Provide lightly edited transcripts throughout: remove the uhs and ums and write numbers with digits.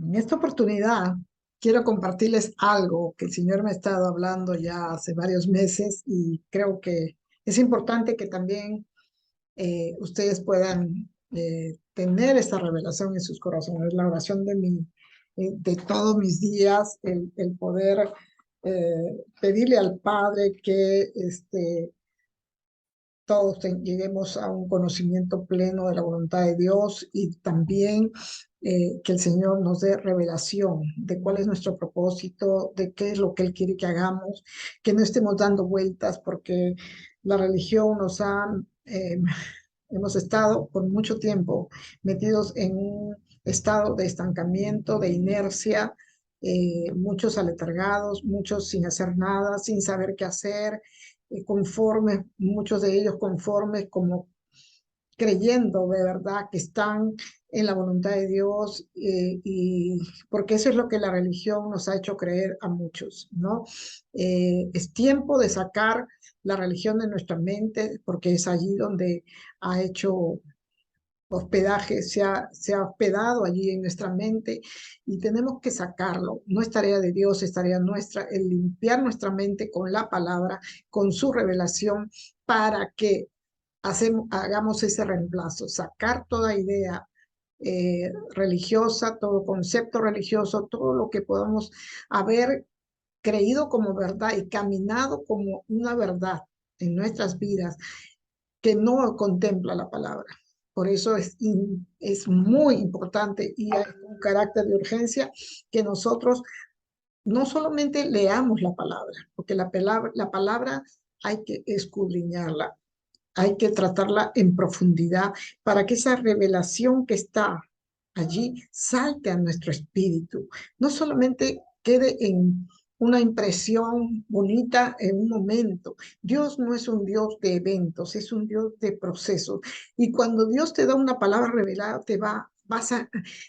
En esta oportunidad quiero compartirles algo que el Señor me ha estado hablando ya hace varios meses y creo que es importante que también ustedes puedan tener esta revelación en sus corazones. La oración de todos mis días, el poder pedirle al Padre que todos lleguemos a un conocimiento pleno de la voluntad de Dios y también que el Señor nos dé revelación de cuál es nuestro propósito, de qué es lo que Él quiere que hagamos, que no estemos dando vueltas porque la religión hemos estado por mucho tiempo metidos en un estado de estancamiento, de inercia, muchos aletargados, muchos sin hacer nada, sin saber qué hacer, conformes, muchos de ellos conformes como creyendo de verdad que están en la voluntad de Dios, y porque eso es lo que la religión nos ha hecho creer a muchos, ¿no? Es tiempo de sacar la religión de nuestra mente porque es allí donde ha hecho hospedaje, se ha hospedado allí en nuestra mente y tenemos que sacarlo. No es tarea de Dios, es tarea nuestra el limpiar nuestra mente con la palabra, con su revelación, para que hagamos ese reemplazo, sacar toda idea religiosa, todo concepto religioso, todo lo que podamos haber creído como verdad y caminado como una verdad en nuestras vidas que no contempla la palabra. Por eso es muy importante y hay un carácter de urgencia que nosotros no solamente leamos la palabra, porque la palabra hay que escudriñarla, hay que tratarla en profundidad para que esa revelación que está allí salte a nuestro espíritu, no solamente quede en una impresión bonita en un momento. Dios no es un Dios de eventos, es un Dios de procesos. Y cuando Dios te da una palabra revelada,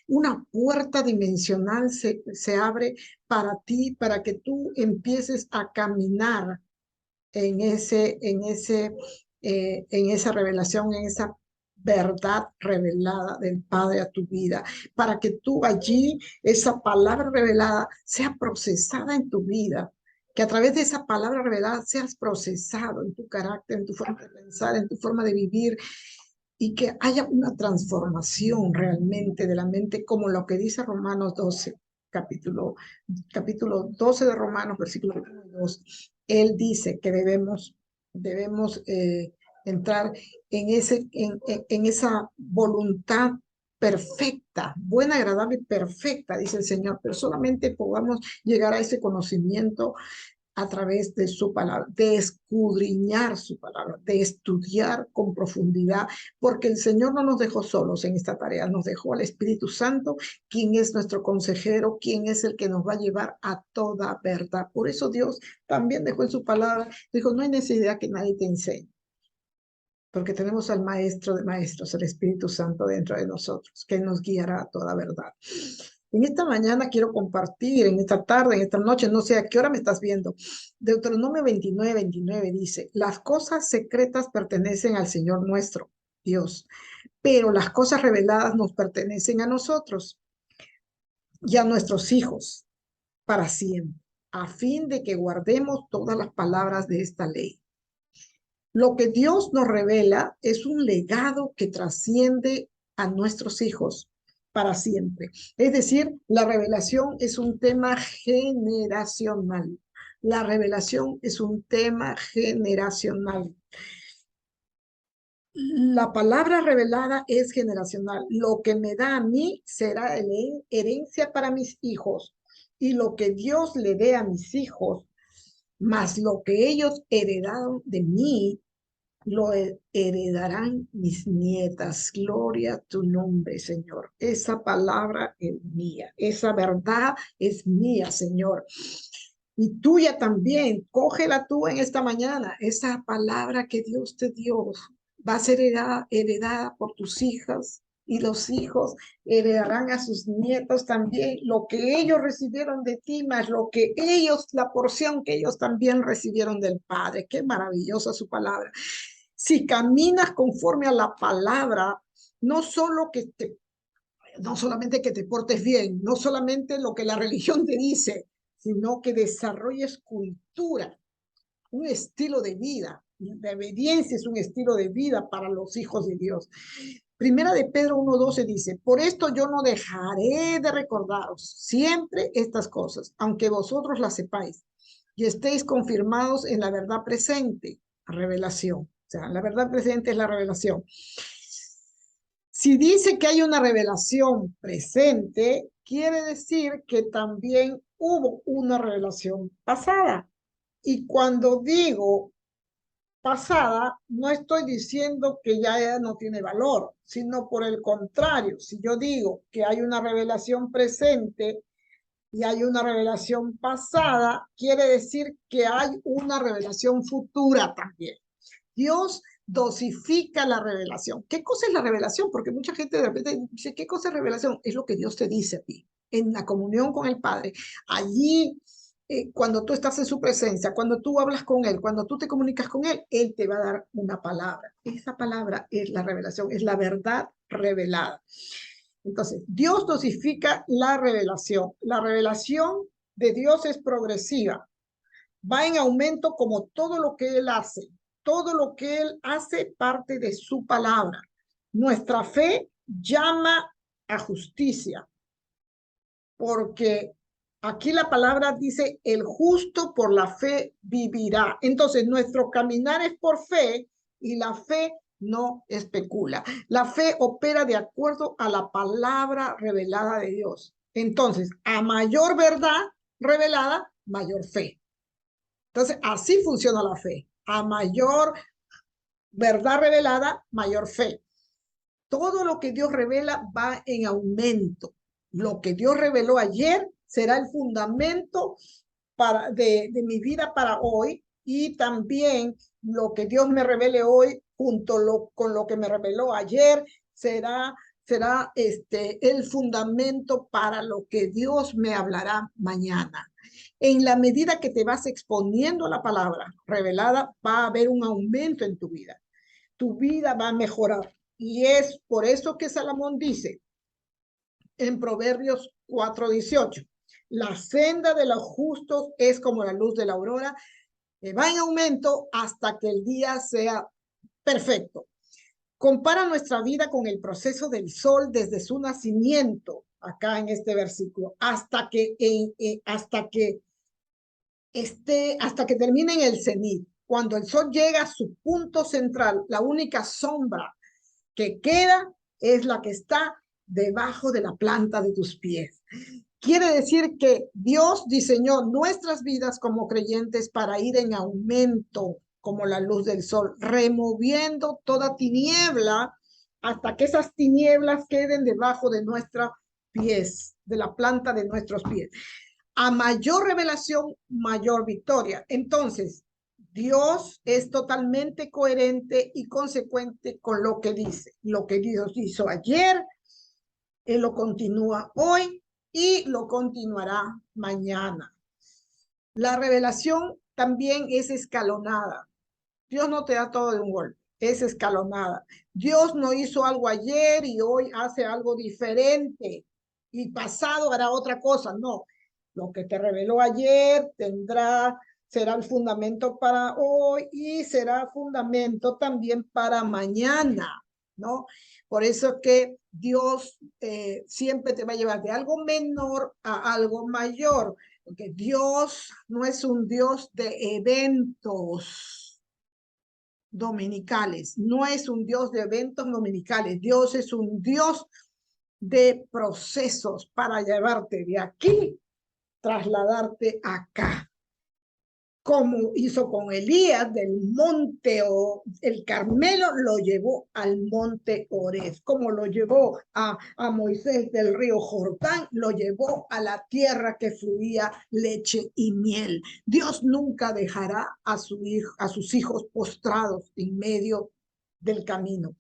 una puerta dimensional se abre para ti, para que tú empieces a caminar en esa revelación, en esa verdad revelada del Padre a tu vida, para que tú allí, esa palabra revelada, sea procesada en tu vida, que a través de esa palabra revelada seas procesado en tu carácter, en tu forma de pensar, en tu forma de vivir, y que haya una transformación realmente de la mente, como lo que dice Romanos 12, capítulo 12 de Romanos, versículo 1 y 2. Él dice que debemos entrar en esa voluntad perfecta, buena, agradable y perfecta, dice el Señor, pero solamente podamos llegar a ese conocimiento a través de su palabra, de escudriñar su palabra, de estudiar con profundidad, porque el Señor no nos dejó solos en esta tarea, nos dejó al Espíritu Santo, quien es nuestro consejero, quien es el que nos va a llevar a toda verdad. Por eso Dios también dejó en su palabra, dijo, no hay necesidad que nadie te enseñe, porque tenemos al Maestro de Maestros, el Espíritu Santo dentro de nosotros, que nos guiará a toda verdad. En esta mañana quiero compartir, en esta tarde, en esta noche, no sé a qué hora me estás viendo. Deuteronomio 29 dice, las cosas secretas pertenecen al Señor nuestro, Dios, pero las cosas reveladas nos pertenecen a nosotros y a nuestros hijos para siempre, a fin de que guardemos todas las palabras de esta ley. Lo que Dios nos revela es un legado que trasciende a nuestros hijos para siempre. Es decir, la revelación es un tema generacional. La revelación es un tema generacional. La palabra revelada es generacional. Lo que me da a mí será herencia para mis hijos. Y lo que Dios le dé a mis hijos, más lo que ellos heredaron de mí, lo heredarán mis nietas. Gloria a tu nombre, Señor. Esa palabra es mía. Esa verdad es mía, Señor. Y tuya también. Cógela tú en esta mañana. Esa palabra que Dios te dio va a ser heredada por tus hijas. Y los hijos heredarán a sus nietos también lo que ellos recibieron de ti, más lo que ellos, la porción que ellos también recibieron del Padre. Qué maravillosa su palabra. Si caminas conforme a la palabra, no solo que te no solamente que te portes bien, no solamente lo que la religión te dice, sino que desarrolles cultura, un estilo de vida. La obediencia es un estilo de vida para los hijos de Dios. Primera de Pedro 1:12 dice, por esto yo no dejaré de recordaros siempre estas cosas, aunque vosotros las sepáis y estéis confirmados en la verdad presente, revelación. O sea, la verdad presente es la revelación. Si dice que hay una revelación presente, quiere decir que también hubo una revelación pasada. Y cuando digo pasada, no estoy diciendo que ya no tiene valor, sino por el contrario, si yo digo que hay una revelación presente y hay una revelación pasada, quiere decir que hay una revelación futura también. Dios dosifica la revelación. ¿Qué cosa es la revelación? Porque mucha gente de repente dice, ¿qué cosa es revelación? Es lo que Dios te dice a ti, en la comunión con el Padre. Allí, cuando tú estás en su presencia, cuando tú hablas con Él, cuando tú te comunicas con Él te va a dar una palabra. Esa palabra es la revelación, es la verdad revelada. Entonces, Dios dosifica la revelación. La revelación de Dios es progresiva, va en aumento como todo lo que Él hace. Todo lo que Él hace parte de su palabra. Nuestra fe llama a justicia, porque aquí la palabra dice, el justo por la fe vivirá. Entonces, nuestro caminar es por fe y la fe no especula. La fe opera de acuerdo a la palabra revelada de Dios. Entonces, a mayor verdad revelada, mayor fe. Entonces, así funciona la fe. A mayor verdad revelada, mayor fe. Todo lo que Dios revela va en aumento. Lo que Dios reveló ayer será el fundamento de mi vida para hoy, y también lo que Dios me revele hoy con lo que me reveló ayer será el fundamento para lo que Dios me hablará mañana. En la medida que te vas exponiendo a la palabra revelada, va a haber un aumento en tu vida. Tu vida va a mejorar. Y es por eso que Salomón dice en Proverbios 4:18, la senda de los justos es como la luz de la aurora, que va en aumento hasta que el día sea perfecto. Compara nuestra vida con el proceso del sol desde su nacimiento, acá en este versículo, hasta que termine en el cenit. Cuando el sol llega a su punto central, la única sombra que queda es la que está debajo de la planta de tus pies. Quiere decir que Dios diseñó nuestras vidas como creyentes para ir en aumento como la luz del sol, removiendo toda tiniebla hasta que esas tinieblas queden debajo de nuestros pies, de la planta de nuestros pies. A mayor revelación, mayor victoria. Entonces, Dios es totalmente coherente y consecuente con lo que dice. Lo que Dios hizo ayer, Él lo continúa hoy y lo continuará mañana. La revelación también es escalonada. Dios no te da todo de un golpe, es escalonada. Dios no hizo algo ayer y hoy hace algo diferente y pasado hará otra cosa. No, lo que te reveló ayer será el fundamento para hoy y será fundamento también para mañana, ¿no? Por eso es que Dios siempre te va a llevar de algo menor a algo mayor, porque Dios no es un Dios de eventos dominicales, no es un Dios de eventos dominicales. Dios es un Dios de procesos para llevarte de aquí, trasladarte acá, como hizo con Elías del monte, el Carmelo lo llevó al monte Oreb, como lo llevó a Moisés del río Jordán, lo llevó a la tierra que fluía leche y miel. Dios nunca dejará a sus hijos postrados en medio del camino.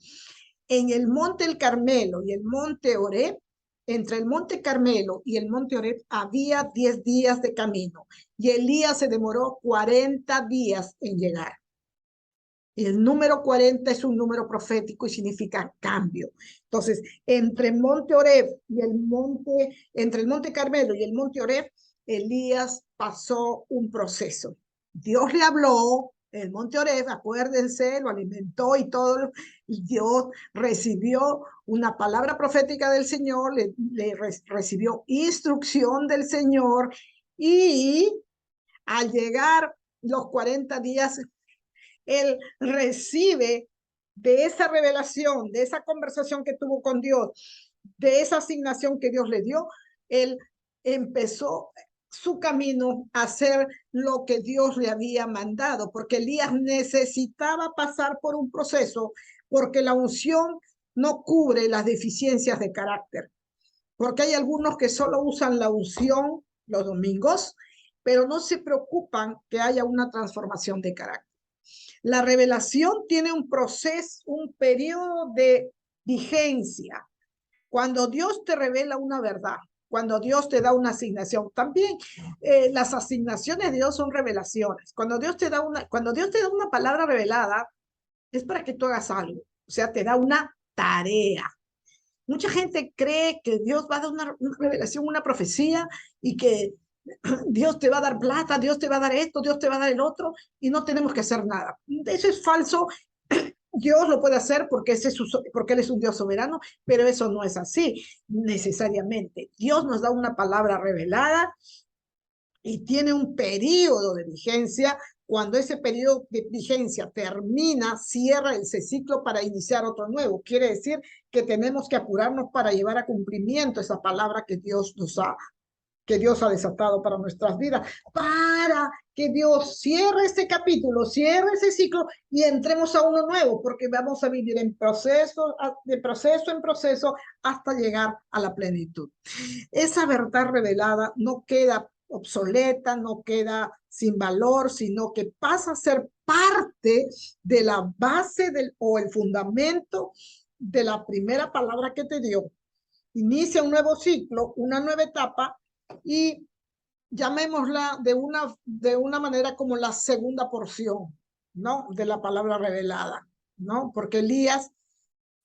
En el monte El Carmelo y el monte Oreb, entre el monte Carmelo y el monte Oreb había 10 días de camino y Elías se demoró 40 días en llegar. Y el número 40 es un número profético y significa cambio. Entonces, entre el monte Oreb y entre el monte Carmelo y el monte Oreb, Elías pasó un proceso. Dios le habló, el monte Oreb, acuérdense, lo alimentó y todo. Dios recibió una palabra profética del Señor, recibió instrucción del Señor y al llegar los 40 días, él recibe de esa revelación, de esa conversación que tuvo con Dios, de esa asignación que Dios le dio, él empezó su camino a hacer lo que Dios le había mandado, porque Elías necesitaba pasar por un proceso, porque la unción no cubre las deficiencias de carácter, porque hay algunos que solo usan la unción los domingos, pero no se preocupan que haya una transformación de carácter. La revelación tiene un proceso, un periodo de vigencia. Cuando Dios te revela una verdad, cuando Dios te da una asignación, también las asignaciones de Dios son revelaciones. Cuando Dios te da una palabra revelada, es para que tú hagas algo. O sea, te da una tarea. Mucha gente cree que Dios va a dar una revelación, una profecía, y que Dios te va a dar plata, Dios te va a dar esto, Dios te va a dar el otro, y no tenemos que hacer nada. Eso es falso. Dios lo puede hacer porque, porque Él es un Dios soberano, pero eso no es así necesariamente. Dios nos da una palabra revelada y tiene un periodo de vigencia. Cuando ese periodo de vigencia termina, cierra ese ciclo para iniciar otro nuevo. Quiere decir que tenemos que apurarnos para llevar a cumplimiento esa palabra que Dios ha desatado para nuestras vidas, para que Dios cierre este capítulo, cierre ese ciclo y entremos a uno nuevo, porque vamos a vivir de proceso en proceso hasta llegar a la plenitud. Esa verdad revelada no queda obsoleta, no queda sin valor, sino que pasa a ser parte de la base o el fundamento de la primera palabra que te dio. Inicia un nuevo ciclo, una nueva etapa, y llamémosla de una manera como la segunda porción, ¿no? De la palabra revelada, ¿no? Porque Elías,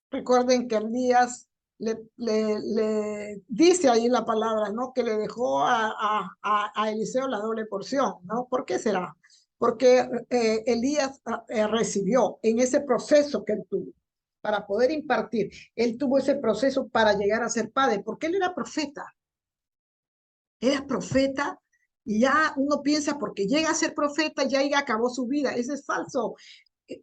recuerden que Elías le dice ahí la palabra, ¿no? Que le dejó a Eliseo la doble porción, ¿no? ¿Por qué será? Porque Elías recibió en ese proceso que él tuvo para poder impartir, él tuvo ese proceso para llegar a ser padre, porque él era profeta. Eras profeta y ya uno piensa porque llega a ser profeta ya acabó su vida. Eso es falso.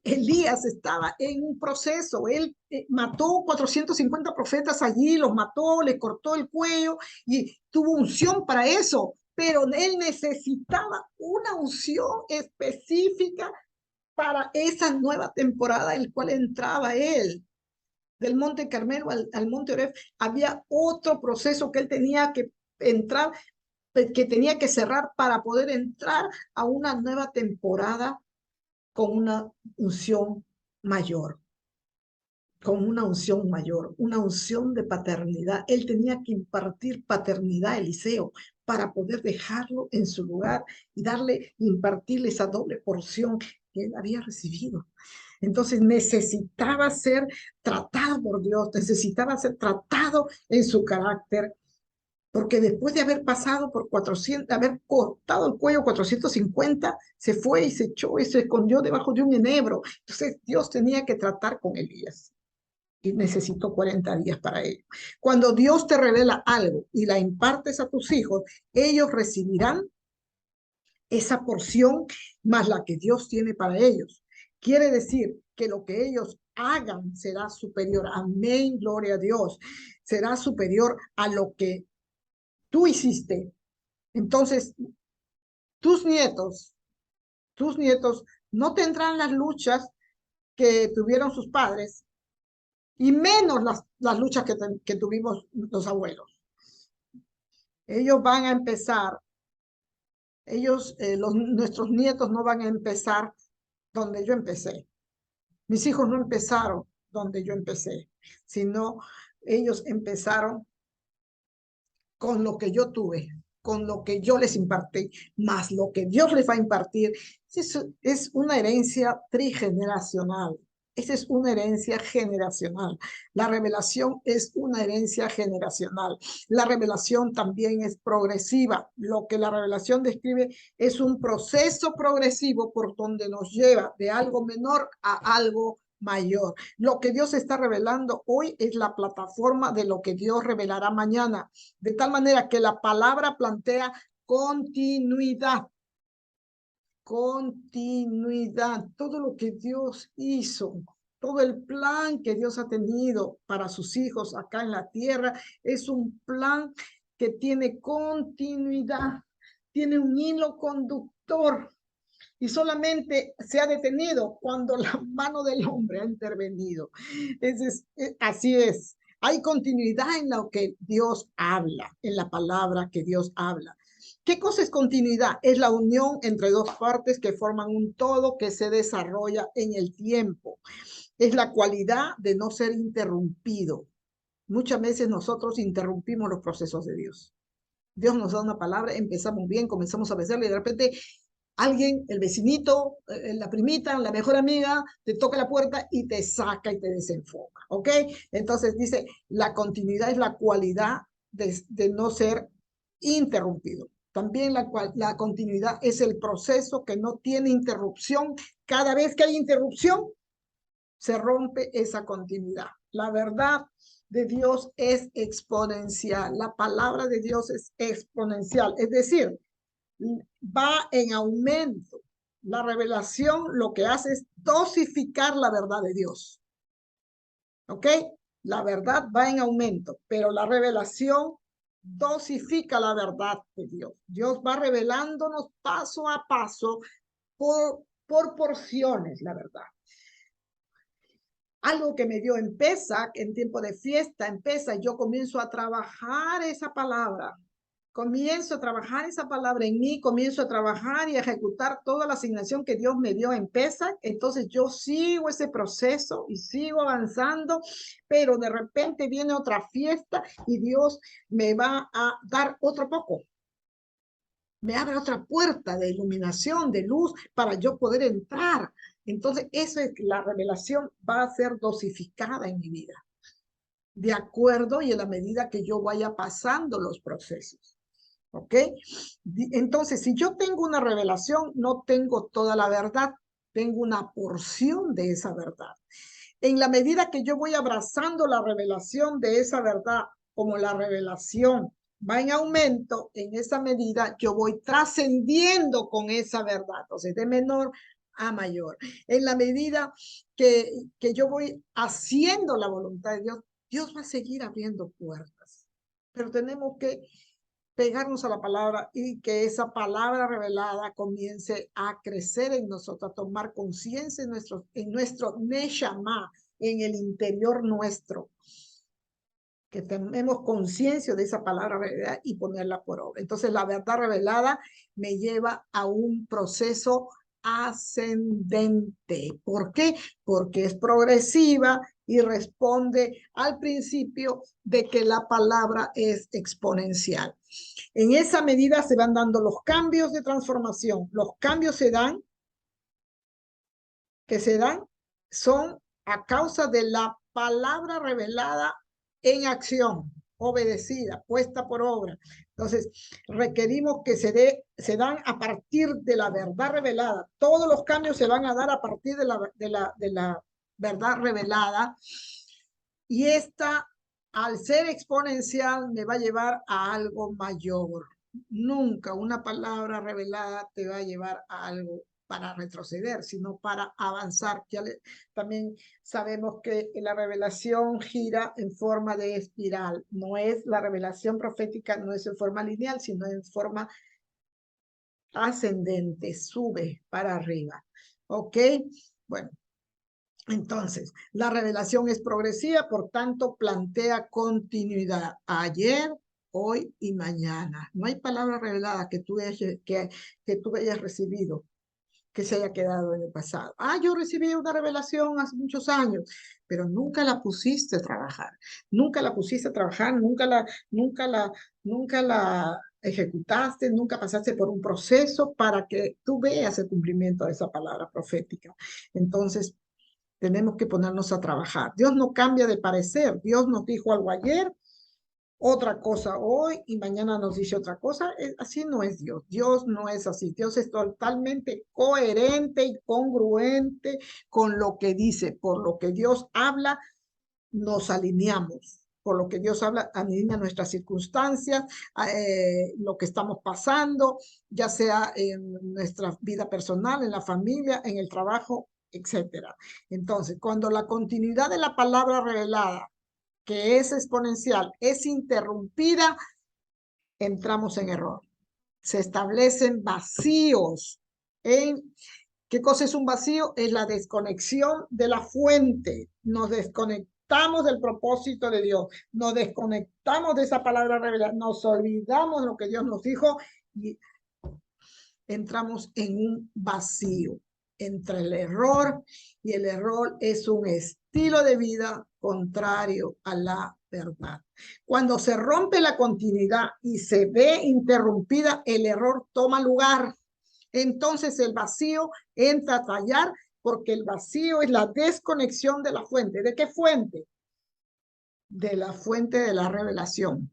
Elías estaba en un proceso. Él mató 450 profetas allí, los mató, le cortó el cuello y tuvo unción para eso. Pero él necesitaba una unción específica para esa nueva temporada en la cual entraba él. Del monte Carmelo al monte Oreb había otro proceso que él tenía que entrar, que tenía que cerrar para poder entrar a una nueva temporada con una unción mayor, una unción de paternidad. Él tenía que impartir paternidad a Eliseo para poder dejarlo en su lugar y impartirle esa doble porción que él había recibido. Entonces necesitaba ser tratado por Dios, necesitaba ser tratado en su carácter, porque después de haber pasado por 400, haber cortado el cuello 450, se fue y se echó y se escondió debajo de un enebro. Entonces Dios tenía que tratar con Elías y necesitó 40 días para ello. Cuando Dios te revela algo y la impartes a tus hijos, ellos recibirán esa porción más la que Dios tiene para ellos. Quiere decir que lo que ellos hagan será superior. Amén, gloria a Dios. Será superior a lo que tú hiciste. Entonces, tus nietos no tendrán las luchas que tuvieron sus padres y menos las luchas que tuvimos los abuelos. Ellos van a empezar, nuestros nietos no van a empezar donde yo empecé. Mis hijos no empezaron donde yo empecé, sino ellos empezaron con lo que yo tuve. con lo que yo les impartí, más lo que Dios les va a impartir. Es una herencia trigeneracional. Esa es una herencia generacional. La revelación es una herencia generacional. La revelación también es progresiva. Lo que la revelación describe es un proceso progresivo por donde nos lleva de algo menor a algo mayor. Lo que Dios está revelando hoy es la plataforma de lo que Dios revelará mañana, de tal manera que la palabra plantea continuidad. Continuidad, todo lo que Dios hizo, todo el plan que Dios ha tenido para sus hijos acá en la tierra, es un plan que tiene continuidad, tiene un hilo conductor. Y solamente se ha detenido cuando la mano del hombre ha intervenido. Así es. Hay continuidad en lo que Dios habla, en la palabra que Dios habla. ¿Qué cosa es continuidad? Es la unión entre dos partes que forman un todo que se desarrolla en el tiempo. Es la cualidad de no ser interrumpido. Muchas veces nosotros interrumpimos los procesos de Dios. Dios nos da una palabra, empezamos bien, comenzamos a besarle y de repente alguien, el vecinito, la primita, la mejor amiga, te toca la puerta y te saca y te desenfoca, ¿ok? Entonces dice, la continuidad es la cualidad de no ser interrumpido. También la continuidad es el proceso que no tiene interrupción. Cada vez que hay interrupción, se rompe esa continuidad. La verdad de Dios es exponencial. La palabra de Dios es exponencial. Es decir, va en aumento. La revelación lo que hace es dosificar la verdad de Dios. ¿Ok? La verdad va en aumento, pero la revelación dosifica la verdad de Dios. Dios va revelándonos paso a paso por porciones, la verdad. Algo que me dio en Pesach, en tiempo de fiesta, en Pesach, yo comienzo a trabajar esa palabra. Comienzo a trabajar esa palabra en mí, comienzo a trabajar y a ejecutar toda la asignación que Dios me dio en Pesach. Entonces yo sigo ese proceso y sigo avanzando, pero de repente viene otra fiesta y Dios me va a dar otro poco. Me abre otra puerta de iluminación, de luz, para yo poder entrar. Entonces, eso es, la revelación va a ser dosificada en mi vida, de acuerdo y en la medida que yo vaya pasando los procesos. ¿Ok? Entonces, si yo tengo una revelación, no tengo toda la verdad, tengo una porción de esa verdad. En la medida que yo voy abrazando la revelación de esa verdad, como la revelación va en aumento, en esa medida yo voy trascendiendo con esa verdad, entonces de menor a mayor. En la medida que yo voy haciendo la voluntad de Dios, Dios va a seguir abriendo puertas, pero tenemos que pegarnos a la palabra y que esa palabra revelada comience a crecer en nosotros, a tomar conciencia en nuestro neshama, en el interior nuestro, que tenemos conciencia de esa palabra revelada y ponerla por obra. Entonces la verdad revelada me lleva a un proceso ascendente. ¿Por qué? Porque es progresiva y responde al principio de que la palabra es exponencial. En esa medida se van dando los cambios de transformación. Los cambios que se dan son a causa de la palabra revelada en acción, obedecida, puesta por obra. Entonces, requerimos que se dan a partir de la verdad revelada. Todos los cambios se van a dar a partir de la verdad revelada. Y esta, al ser exponencial, me va a llevar a algo mayor. Nunca una palabra revelada te va a llevar a algo para retroceder, sino para avanzar. También sabemos que la revelación gira en forma de espiral. No es la revelación profética, no es en forma lineal, sino en forma ascendente, sube para arriba. ¿Ok? Bueno. Entonces, la revelación es progresiva, por tanto, plantea continuidad ayer, hoy y mañana. No hay palabra revelada que tú hayas recibido que se haya quedado en el pasado. Ah, yo recibí una revelación hace muchos años, pero nunca la pusiste a trabajar, nunca la pusiste a trabajar, nunca la ejecutaste, nunca pasaste por un proceso para que tú veas el cumplimiento de esa palabra profética. Entonces, tenemos que ponernos a trabajar. Dios no cambia de parecer. Dios nos dijo algo ayer, otra cosa hoy y mañana nos dice otra cosa. Así no es Dios. Dios no es así. Dios es totalmente coherente y congruente con lo que dice. Por lo que Dios habla, nos alineamos. Por lo que Dios habla, alinea nuestras circunstancias, lo que estamos pasando, ya sea en nuestra vida personal, en la familia, en el trabajo, etcétera. Entonces, cuando la continuidad de la palabra revelada, que es exponencial, es interrumpida, entramos en error. Se establecen vacíos. ¿Qué cosa es un vacío? Es la desconexión de la fuente. Nos desconectamos del propósito de Dios. Nos desconectamos de esa palabra revelada. Nos olvidamos de lo que Dios nos dijo y entramos en un vacío entre el error, y el error es un estilo de vida contrario a la verdad. Cuando se rompe la continuidad y se ve interrumpida, el error toma lugar. Entonces el vacío entra a tallar, porque el vacío es la desconexión de la fuente. ¿De qué fuente? De la fuente de la revelación,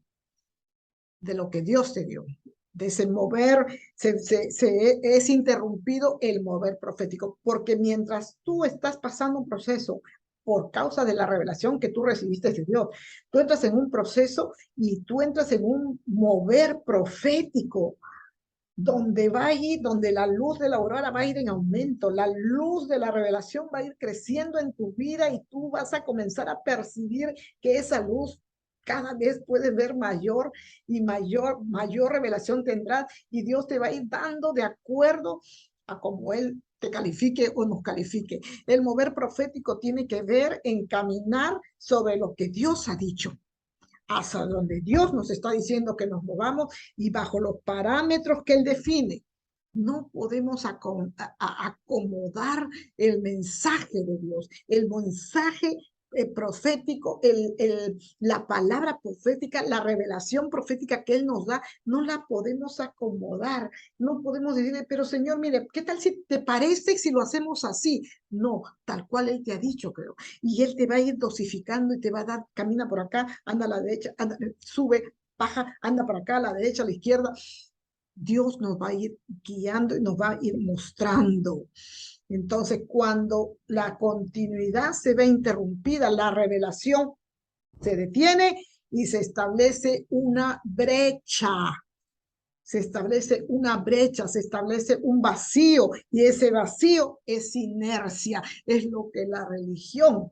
de lo que Dios te dio. De ese mover, es interrumpido el mover profético, porque mientras tú estás pasando un proceso por causa de la revelación que tú recibiste de Dios, tú entras en un proceso y tú entras en un mover profético, donde va a ir, donde la luz de la aurora va a ir en aumento, la luz de la revelación va a ir creciendo en tu vida y tú vas a comenzar a percibir que esa luz cada vez puedes ver mayor y mayor revelación tendrás, y Dios te va a ir dando de acuerdo a cómo Él te califique o nos califique. El mover profético tiene que ver en caminar sobre lo que Dios ha dicho, hasta donde Dios nos está diciendo que nos movamos y bajo los parámetros que Él define. No podemos acomodar el mensaje de Dios, el mensaje profético, la palabra profética, la revelación profética que Él nos da, no la podemos acomodar. No podemos decirle, pero Señor, mire, ¿qué tal si te parece si lo hacemos así? No, tal cual Él te ha dicho, creo. Y Él te va a ir dosificando y te va a dar, camina por acá, anda a la derecha, anda, sube, baja, anda para acá, a la derecha, a la izquierda. Dios nos va a ir guiando y nos va a ir mostrando. Entonces, cuando la continuidad se ve interrumpida, la revelación se detiene y se establece una brecha. Se establece una brecha, se establece un vacío, y ese vacío es inercia, es lo que la religión,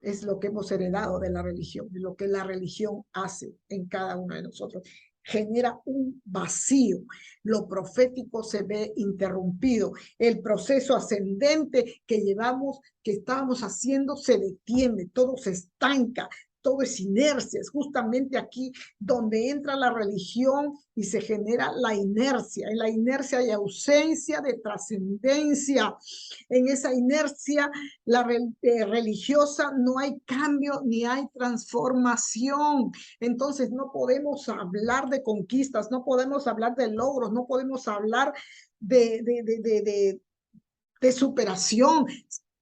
es lo que hemos heredado de la religión, de lo que la religión hace en cada uno de nosotros. Genera un vacío, lo profético se ve interrumpido, el proceso ascendente que llevamos, que estábamos haciendo, se detiene, todo se estanca, todo es inercia. Es justamente aquí donde entra la religión y se genera la inercia. En la inercia hay ausencia de trascendencia. En esa inercia religiosa no hay cambio ni hay transformación. Entonces no podemos hablar de conquistas, no podemos hablar de logros, no podemos hablar de superación,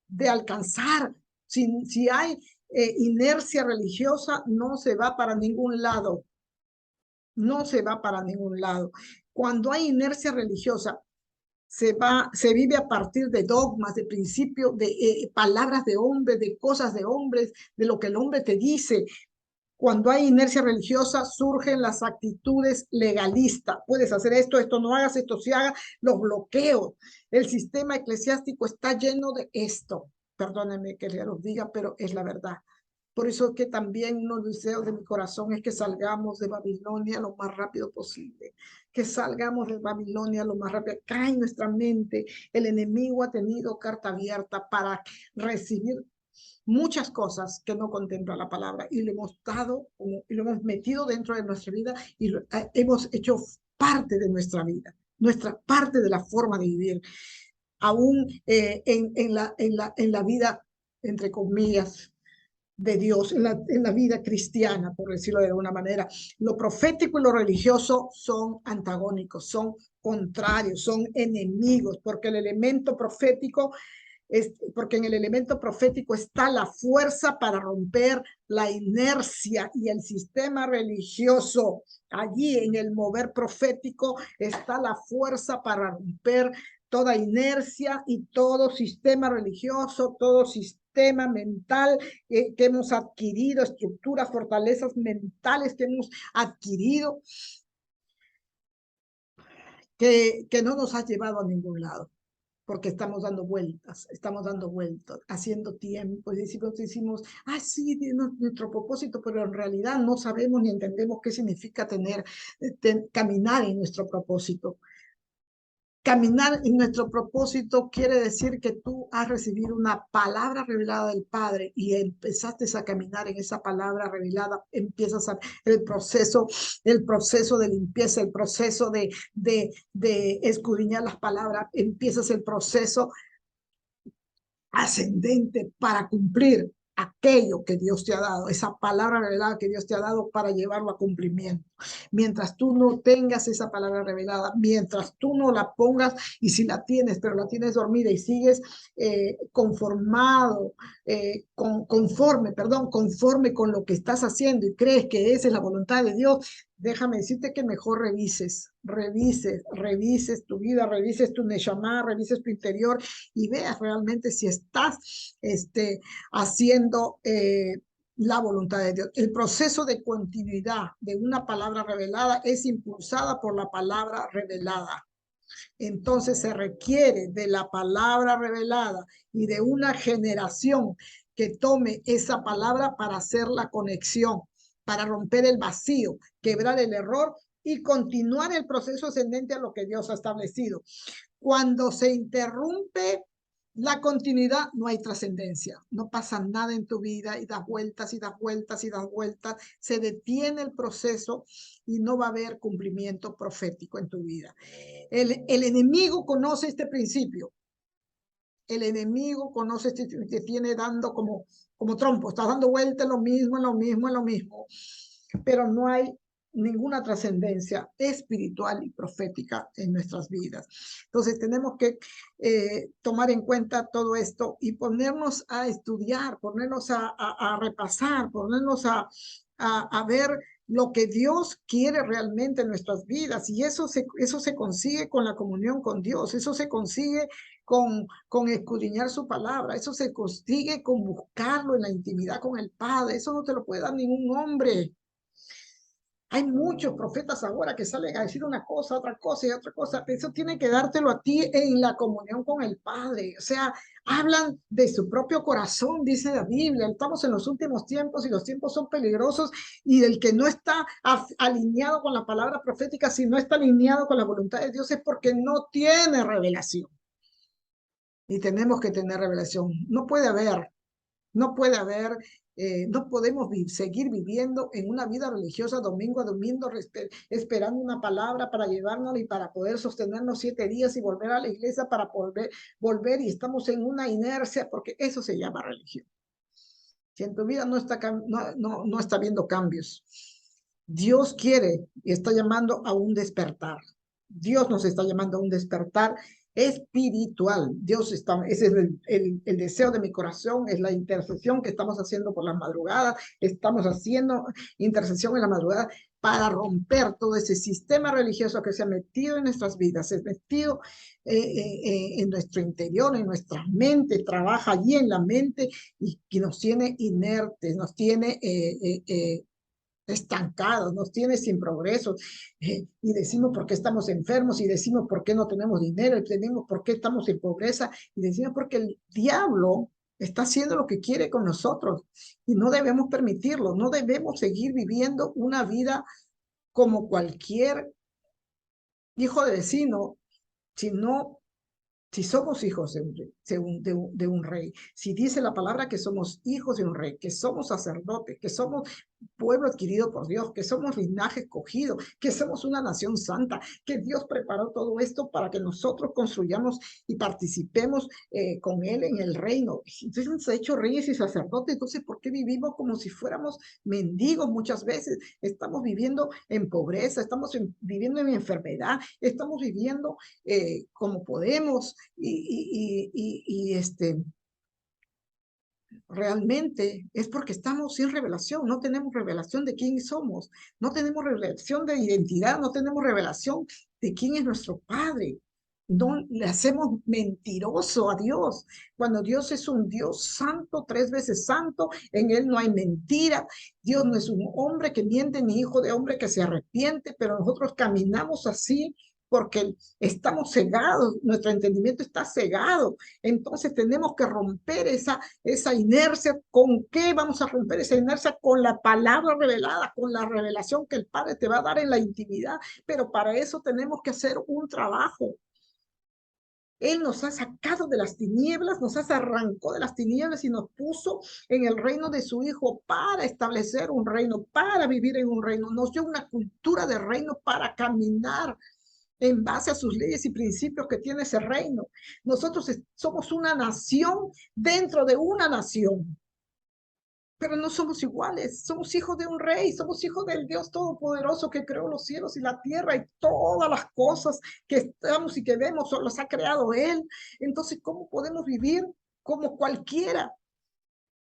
de alcanzar. Si hay inercia religiosa, no se va para ningún lado. No se va para ningún lado. Cuando hay inercia religiosa, se vive a partir de dogmas, de principios, de palabras de hombres, de cosas de hombres, de lo que el hombre te dice. Cuando hay inercia religiosa, surgen las actitudes legalistas. Puedes hacer esto, esto no hagas, esto sí haga, los bloqueos. El sistema eclesiástico está lleno de esto. Perdónenme que ya los diga, pero es la verdad. Por eso es que también uno de los deseos de mi corazón es que salgamos de Babilonia lo más rápido posible. Que salgamos de Babilonia lo más rápido. Cae en nuestra mente. El enemigo ha tenido carta abierta para recibir muchas cosas que no contempla la palabra, y lo hemos dado, y lo hemos metido dentro de nuestra vida, y hemos hecho parte de nuestra vida. nuestra parte de la forma de vivir, aún en la vida, entre comillas, de Dios, en la vida cristiana, por decirlo de alguna manera. Lo profético y lo religioso son antagónicos, son contrarios, son enemigos, porque el elemento profético porque en el elemento profético está la fuerza para romper la inercia y el sistema religioso. Allí en el mover profético está la fuerza para romper toda inercia y todo sistema religioso, todo sistema mental que hemos adquirido, estructuras, fortalezas mentales que hemos adquirido, que no nos ha llevado a ningún lado, porque estamos dando vueltas, haciendo tiempo, y decimos, sí, nuestro propósito, pero en realidad no sabemos ni entendemos qué significa caminar en nuestro propósito. Caminar en nuestro propósito quiere decir que tú has recibido una palabra revelada del Padre y empezaste a caminar en esa palabra revelada, empiezas el proceso de limpieza, el proceso de escudriñar las palabras, empiezas el proceso ascendente para cumplir aquello que Dios te ha dado, esa palabra revelada que Dios te ha dado para llevarlo a cumplimiento. Mientras tú no tengas esa palabra revelada, mientras tú no la pongas, y si la tienes, pero la tienes dormida y sigues conforme con lo que estás haciendo y crees que esa es la voluntad de Dios, déjame decirte que mejor revises tu vida, revises tu neshama, revises tu interior y veas realmente si estás haciendo la voluntad de Dios. El proceso de continuidad de una palabra revelada es impulsada por la palabra revelada. Entonces se requiere de la palabra revelada y de una generación que tome esa palabra para hacer la conexión, para romper el vacío, quebrar el error y continuar el proceso ascendente a lo que Dios ha establecido. Cuando se interrumpe la continuidad, no hay trascendencia, no pasa nada en tu vida y das vueltas y das vueltas y das vueltas, se detiene el proceso y no va a haber cumplimiento profético en tu vida. El enemigo conoce este principio. El enemigo conoce te tiene dando como trompo, estás dando vueltas en lo mismo, pero no hay ninguna trascendencia espiritual y profética en nuestras vidas. Entonces tenemos que tomar en cuenta todo esto y ponernos a estudiar, ponernos a repasar, ponernos a ver lo que Dios quiere realmente en nuestras vidas, y eso se consigue con la comunión con Dios, eso se consigue con escudriñar su palabra, eso se consigue con buscarlo en la intimidad con el Padre, eso no te lo puede dar ningún hombre. Hay muchos profetas ahora que salen a decir una cosa, otra cosa y otra cosa. Eso tiene que dártelo a ti en la comunión con el Padre. O sea, hablan de su propio corazón, dice la Biblia. Estamos en los últimos tiempos y los tiempos son peligrosos, y el que no está alineado con la palabra profética, si no está alineado con la voluntad de Dios, es porque no tiene revelación. Y tenemos que tener revelación. No puede haber, no podemos seguir viviendo en una vida religiosa domingo a domingo, esperando una palabra para llevarnos y para poder sostenernos 7 días y volver a la iglesia para volver, y estamos en una inercia, porque eso se llama religión. Si en tu vida no está viendo cambios, Dios quiere y está llamando a un despertar. Dios nos está llamando a un despertar espiritual. Ese es el deseo de mi corazón, es la intercesión que estamos haciendo por las madrugadas. Estamos haciendo intercesión en la madrugada para romper todo ese sistema religioso que se ha metido en nuestras vidas, se ha metido en nuestro interior, en nuestra mente, trabaja allí en la mente y que nos tiene inertes, nos tiene estancados, nos tiene sin progreso, y decimos por qué estamos enfermos, y decimos por qué no tenemos dinero, y decimos por qué estamos en pobreza, y decimos porque el diablo está haciendo lo que quiere con nosotros y no debemos permitirlo. No debemos seguir viviendo una vida como cualquier hijo de vecino, sino Si somos hijos de un rey, si dice la palabra que somos hijos de un rey, que somos sacerdotes, que somos pueblo adquirido por Dios, que somos linaje escogido, que somos una nación santa, que Dios preparó todo esto para que nosotros construyamos y participemos con Él en el reino. Entonces nos ha hecho reyes y sacerdotes. Entonces, ¿por qué vivimos como si fuéramos mendigos muchas veces? Estamos viviendo en pobreza, estamos viviendo en enfermedad, estamos viviendo como podemos realmente es porque estamos sin revelación, no tenemos revelación de quién somos, no tenemos revelación de identidad, no tenemos revelación de quién es nuestro Padre. No le hacemos mentiroso a Dios, cuando Dios es un Dios santo, 3 veces santo, en Él no hay mentira. Dios no es un hombre que miente, ni hijo de hombre que se arrepiente, pero nosotros caminamos así porque estamos cegados, nuestro entendimiento está cegado. Entonces tenemos que romper esa inercia. ¿Con qué vamos a romper esa inercia? Con la palabra revelada, con la revelación que el Padre te va a dar en la intimidad. Pero para eso tenemos que hacer un trabajo. Él nos ha sacado de las tinieblas, nos arrancó de las tinieblas y nos puso en el reino de su Hijo para establecer un reino, para vivir en un reino. Nos dio una cultura de reino para caminar en base a sus leyes y principios que tiene ese reino. Nosotros somos una nación dentro de una nación, pero no somos iguales. Somos hijos de un rey, somos hijos del Dios Todopoderoso que creó los cielos y la tierra y todas las cosas que estamos y que vemos, las ha creado Él. Entonces, ¿cómo podemos vivir como cualquiera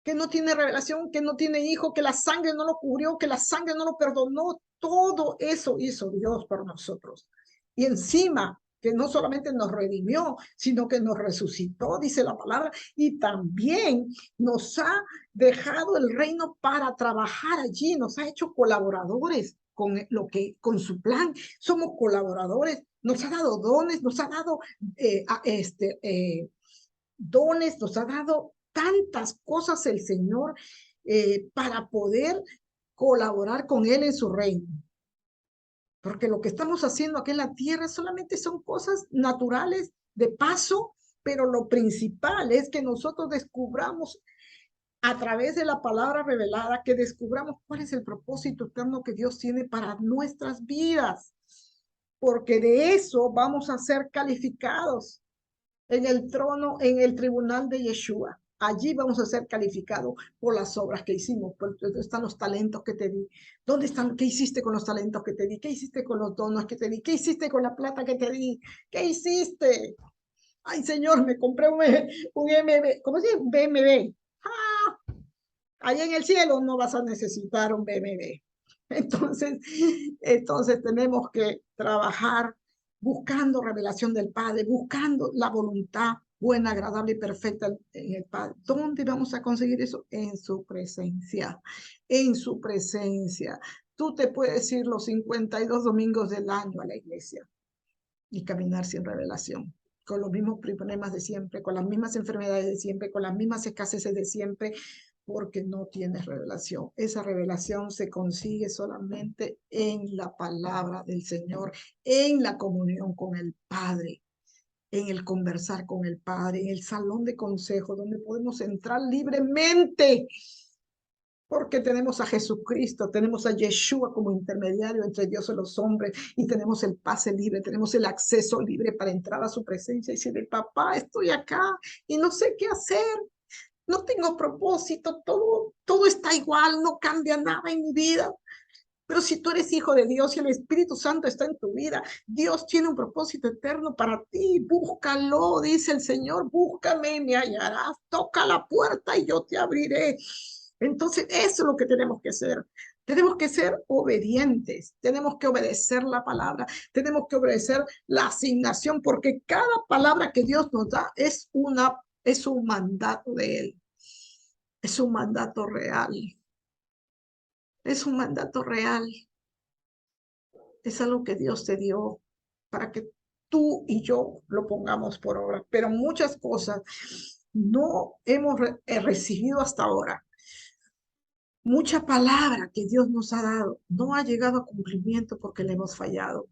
que no tiene revelación, que no tiene hijo, que la sangre no lo cubrió, que la sangre no lo perdonó? Todo eso hizo Dios por nosotros. Y encima, que no solamente nos redimió, sino que nos resucitó, dice la palabra, y también nos ha dejado el reino para trabajar allí, nos ha hecho colaboradores con su plan. Somos colaboradores, nos ha dado dones, nos ha dado dones, nos ha dado tantas cosas el Señor para poder colaborar con Él en su reino. Porque lo que estamos haciendo aquí en la tierra solamente son cosas naturales de paso, pero lo principal es que nosotros descubramos a través de la palabra revelada, que descubramos cuál es el propósito eterno que Dios tiene para nuestras vidas. Porque de eso vamos a ser calificados en el trono, en el tribunal de Yeshua. Allí vamos a ser calificados por las obras que hicimos. ¿Dónde están los talentos que te di? ¿Dónde están? ¿Qué hiciste con los talentos que te di? ¿Qué hiciste con los dones que te di? ¿Qué hiciste con la plata que te di? ¿Qué hiciste? Ay, Señor, me compré un MB, ¿cómo se llama? Un BMW. ¡Ah! Allá en el cielo no vas a necesitar un BMW. Entonces tenemos que trabajar buscando revelación del Padre, buscando la voluntad buena, agradable y perfecta en el Padre. ¿Dónde vamos a conseguir eso? En su presencia, en su presencia. Tú te puedes ir los 52 domingos del año a la iglesia y caminar sin revelación, con los mismos problemas de siempre, con las mismas enfermedades de siempre, con las mismas escaseces de siempre, porque no tienes revelación. Esa revelación se consigue solamente en la palabra del Señor, en la comunión con el Padre, en el conversar con el Padre, en el salón de consejo, donde podemos entrar libremente, porque tenemos a Jesucristo, tenemos a Yeshua como intermediario entre Dios y los hombres, y tenemos el pase libre, tenemos el acceso libre para entrar a su presencia y decirle: papá, estoy acá y no sé qué hacer, no tengo propósito, todo está igual, no cambia nada en mi vida. Pero si tú eres hijo de Dios y el Espíritu Santo está en tu vida, Dios tiene un propósito eterno para ti. Búscalo, dice el Señor, búscame y me hallarás. Toca la puerta y yo te abriré. Entonces, eso es lo que tenemos que hacer. Tenemos que ser obedientes, tenemos que obedecer la palabra, tenemos que obedecer la asignación, porque cada palabra que Dios nos da es un mandato de Él, es un mandato real, es un mandato real. Es algo que Dios te dio para que tú y yo lo pongamos por obra. Pero muchas cosas no hemos recibido hasta ahora. Mucha palabra que Dios nos ha dado no ha llegado a cumplimiento porque le hemos fallado.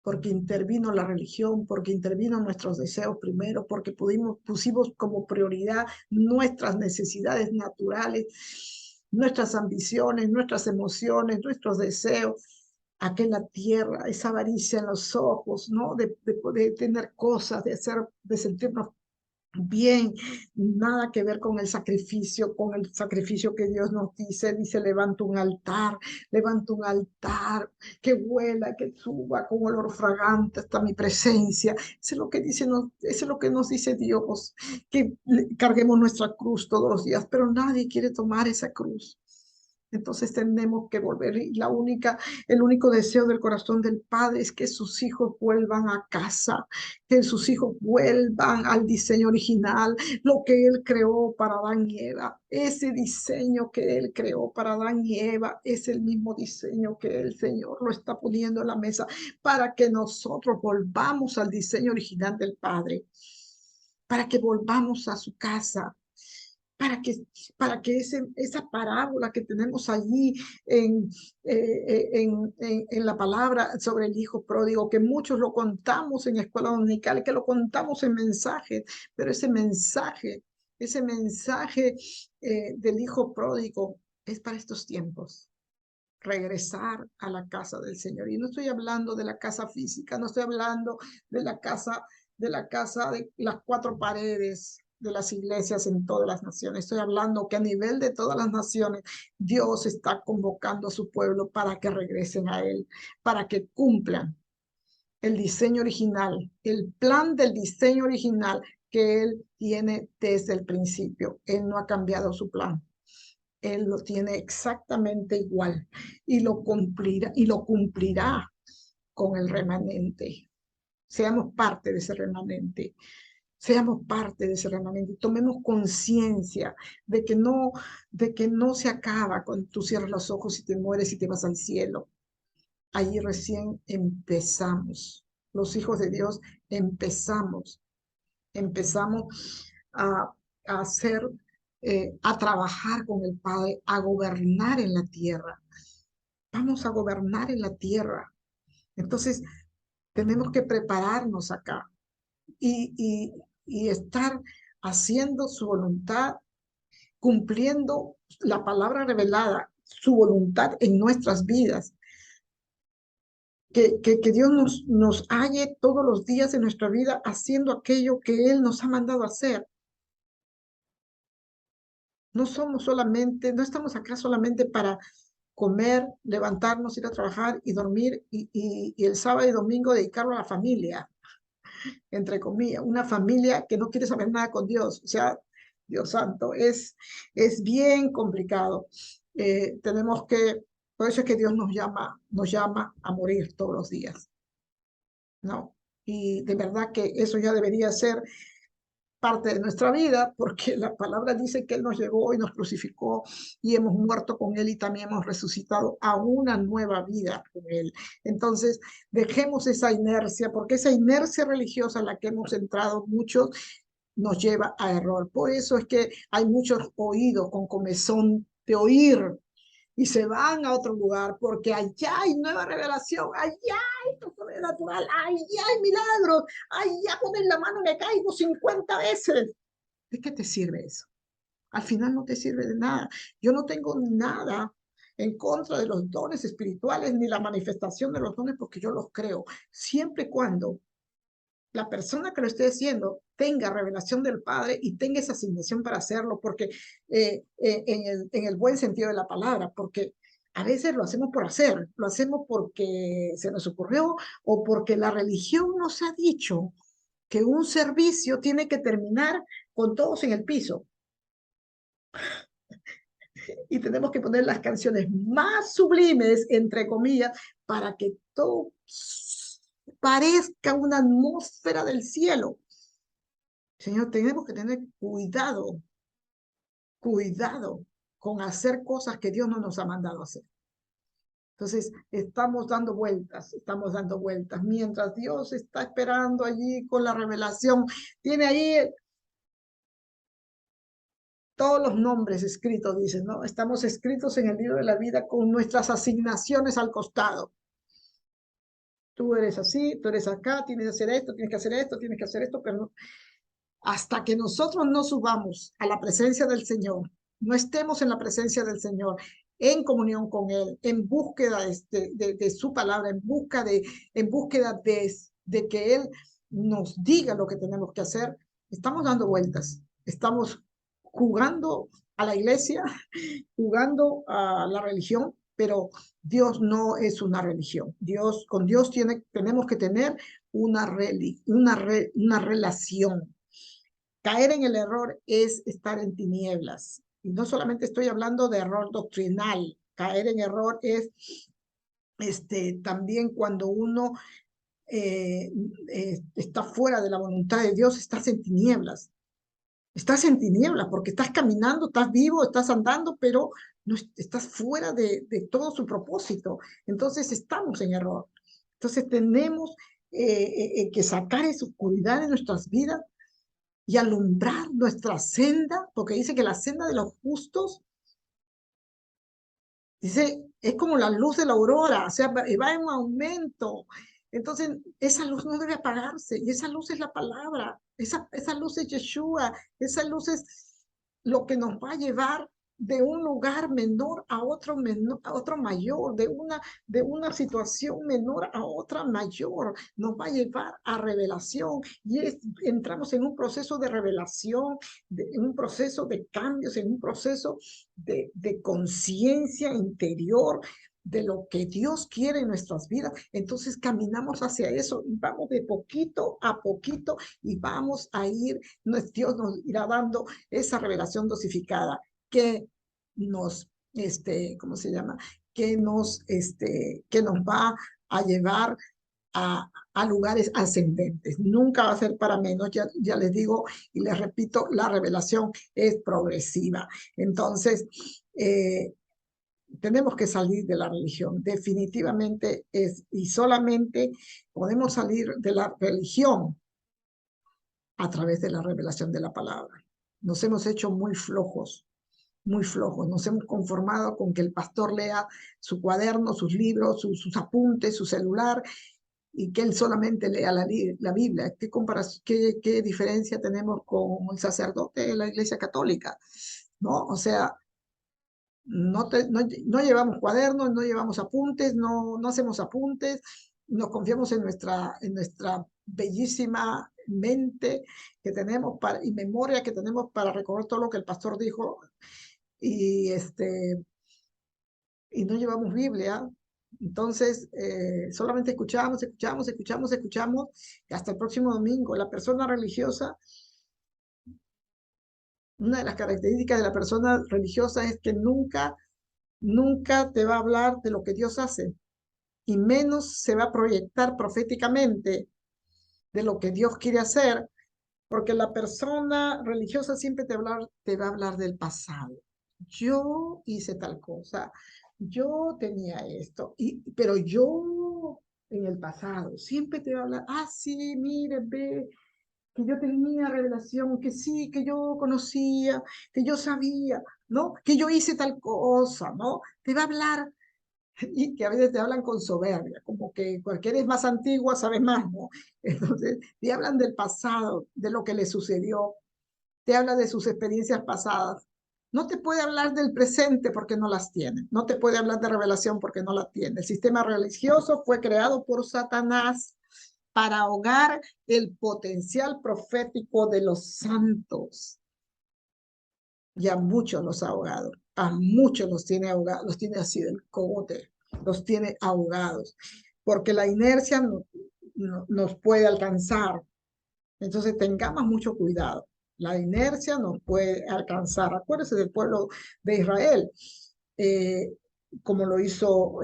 porque intervino la religión, porque intervino nuestros deseos primero, porque pusimos como prioridad nuestras necesidades naturales, nuestras ambiciones, nuestras emociones, nuestros deseos. Aquí en la tierra, esa avaricia en los ojos, ¿no? De poder tener cosas, de sentirnos bien, nada que ver con el sacrificio que Dios nos dice, levanta un altar, que vuela, que suba con olor fragante hasta mi presencia. Eso es lo que dice, eso es lo que nos dice Dios, que carguemos nuestra cruz todos los días, pero nadie quiere tomar esa cruz. Entonces tenemos que volver y el único deseo del corazón del Padre es que sus hijos vuelvan a casa, que sus hijos vuelvan al diseño original, lo que Él creó para Adán y Eva. Ese diseño que Él creó para Adán y Eva es el mismo diseño que el Señor lo está poniendo en la mesa para que nosotros volvamos al diseño original del Padre, para que volvamos a su casa, para que, esa parábola que tenemos allí en la palabra sobre el hijo pródigo, que muchos lo contamos en escuela dominical, que lo contamos en mensajes, pero ese mensaje del hijo pródigo es para estos tiempos. Regresar a la casa del Señor. Y no estoy hablando de la casa física, no estoy hablando de la casa de las cuatro paredes de las iglesias en todas las naciones. Estoy hablando que a nivel de todas las naciones, Dios está convocando a su pueblo para que regresen a Él, para que cumplan el diseño original, el plan del diseño original que Él tiene desde el principio. Él no ha cambiado su plan. Él lo tiene exactamente igual y lo cumplirá con el remanente. Seamos parte de ese remanente. Seamos parte de ese remanente. Tomemos conciencia de que no se acaba cuando tú cierras los ojos y te mueres y te vas al cielo. Allí recién empezamos. Los hijos de Dios empezamos a, a hacer, a trabajar con el Padre, a gobernar en la tierra. Vamos a gobernar en la tierra. Entonces, tenemos que prepararnos acá y estar haciendo su voluntad, cumpliendo la palabra revelada, su voluntad en nuestras vidas. Que Dios nos halle todos los días de nuestra vida haciendo aquello que Él nos ha mandado hacer. No estamos acá solamente para comer, levantarnos, ir a trabajar y dormir y el sábado y domingo dedicarlo a la familia, entre comillas, una familia que no quiere saber nada con Dios. O sea, Dios santo, es bien complicado. Por eso es que Dios nos llama a morir todos los días, ¿no? Y de verdad que eso ya debería ser parte de nuestra vida, porque la palabra dice que Él nos llevó y nos crucificó y hemos muerto con Él y también hemos resucitado a una nueva vida con Él. Entonces, dejemos esa inercia, porque esa inercia religiosa en la que hemos entrado muchos nos lleva a error. Por eso es que hay muchos oídos con comezón de oír y se van a otro lugar porque allá hay nueva revelación, allá hay sobrenatural, allá hay milagros, allá ponen la mano y me caigo 50 veces. ¿De qué te sirve eso? Al final no te sirve de nada. Yo no tengo nada en contra de los dones espirituales ni la manifestación de los dones porque yo los creo, siempre y cuando la persona que lo esté haciendo tenga revelación del Padre y tenga esa asignación para hacerlo, porque en el buen sentido de la palabra, porque a veces lo hacemos por hacer, lo hacemos porque se nos ocurrió o porque la religión nos ha dicho que un servicio tiene que terminar con todos en el piso y tenemos que poner las canciones más sublimes, entre comillas, para que todo parezca una atmósfera del cielo. Señor, tenemos que tener cuidado con hacer cosas que Dios no nos ha mandado hacer. Entonces, estamos dando vueltas. Mientras Dios está esperando allí con la revelación, tiene ahí todos los nombres escritos, dicen, ¿no? Estamos escritos en el libro de la vida con nuestras asignaciones al costado. tú eres así, tú eres acá, tienes que hacer esto, tienes que hacer esto, tienes que hacer esto, pero no, hasta que nosotros no subamos a la presencia del Señor, no estemos en la presencia del Señor, en comunión con Él, en búsqueda de su palabra, en búsqueda de que Él nos diga lo que tenemos que hacer, estamos dando vueltas, estamos jugando a la iglesia, jugando a la religión, pero Dios no es una religión. Con Dios tenemos que tener una relación. Caer en el error es estar en tinieblas. Y no solamente estoy hablando de error doctrinal. Caer en error es también cuando uno está fuera de la voluntad de Dios, estás en tinieblas. Estás en tinieblas porque estás caminando, estás vivo, estás andando, pero no estás fuera de todo su propósito. Entonces estamos en error. Entonces tenemos que sacar esa oscuridad de nuestras vidas y alumbrar nuestra senda, porque dice que la senda de los justos, dice, es como la luz de la aurora, o sea, va en aumento. Entonces, esa luz no debe apagarse, y esa luz es la palabra, esa luz es Yeshua, esa luz es lo que nos va a llevar de un lugar menor a otro, a otro mayor, de una situación menor a otra mayor, nos va a llevar a revelación, y entramos en un proceso de revelación, en un proceso de cambios, en un proceso de conciencia interior de lo que Dios quiere en nuestras vidas. Entonces caminamos hacia eso y vamos de poquito a poquito y vamos a ir, Dios nos irá dando esa revelación dosificada que nos, ¿cómo se llama? Que nos va a llevar a lugares ascendentes. Nunca va a ser para menos, ya les digo y les repito, la revelación es progresiva. Entonces, tenemos que salir de la religión, definitivamente y solamente podemos salir de la religión a través de la revelación de la palabra. Nos hemos hecho muy flojos, nos hemos conformado con que el pastor lea su cuaderno, sus libros, sus apuntes, su celular, y que él solamente lea la Biblia. ¿Qué diferencia tenemos con el sacerdote de la Iglesia Católica? ¿No? O sea, no llevamos cuadernos, no llevamos apuntes, no hacemos apuntes, nos confiamos en nuestra bellísima mente que tenemos y memoria que tenemos para recordar todo lo que el pastor dijo, y, y no llevamos Biblia. Entonces, solamente escuchamos, y hasta el próximo domingo. La persona religiosa, una de las características de la persona religiosa es que nunca te va a hablar de lo que Dios hace, y menos se va a proyectar proféticamente de lo que Dios quiere hacer, porque la persona religiosa siempre te va a hablar del pasado. Yo hice tal cosa, yo tenía esto, pero yo en el pasado siempre te va a hablar, sí, mire, ve, que yo tenía revelación, que sí, que yo conocía, que yo sabía, ¿no? Que yo hice tal cosa, ¿no? Te va a hablar, y que a veces te hablan con soberbia, como que cualquiera es más antigua, sabe más, ¿no? Entonces, te hablan del pasado, de lo que le sucedió, te habla de sus experiencias pasadas. No te puede hablar del presente porque no las tiene. No te puede hablar de revelación porque no la tiene. El sistema religioso fue creado por Satanás para ahogar el potencial profético de los santos. Y a muchos los ha ahogado. A muchos los tiene ahogados, los tiene así del cogote, los tiene ahogados. Porque la inercia nos puede alcanzar. Entonces tengamos mucho cuidado. La inercia nos puede alcanzar. Acuérdense del pueblo de Israel, como lo hizo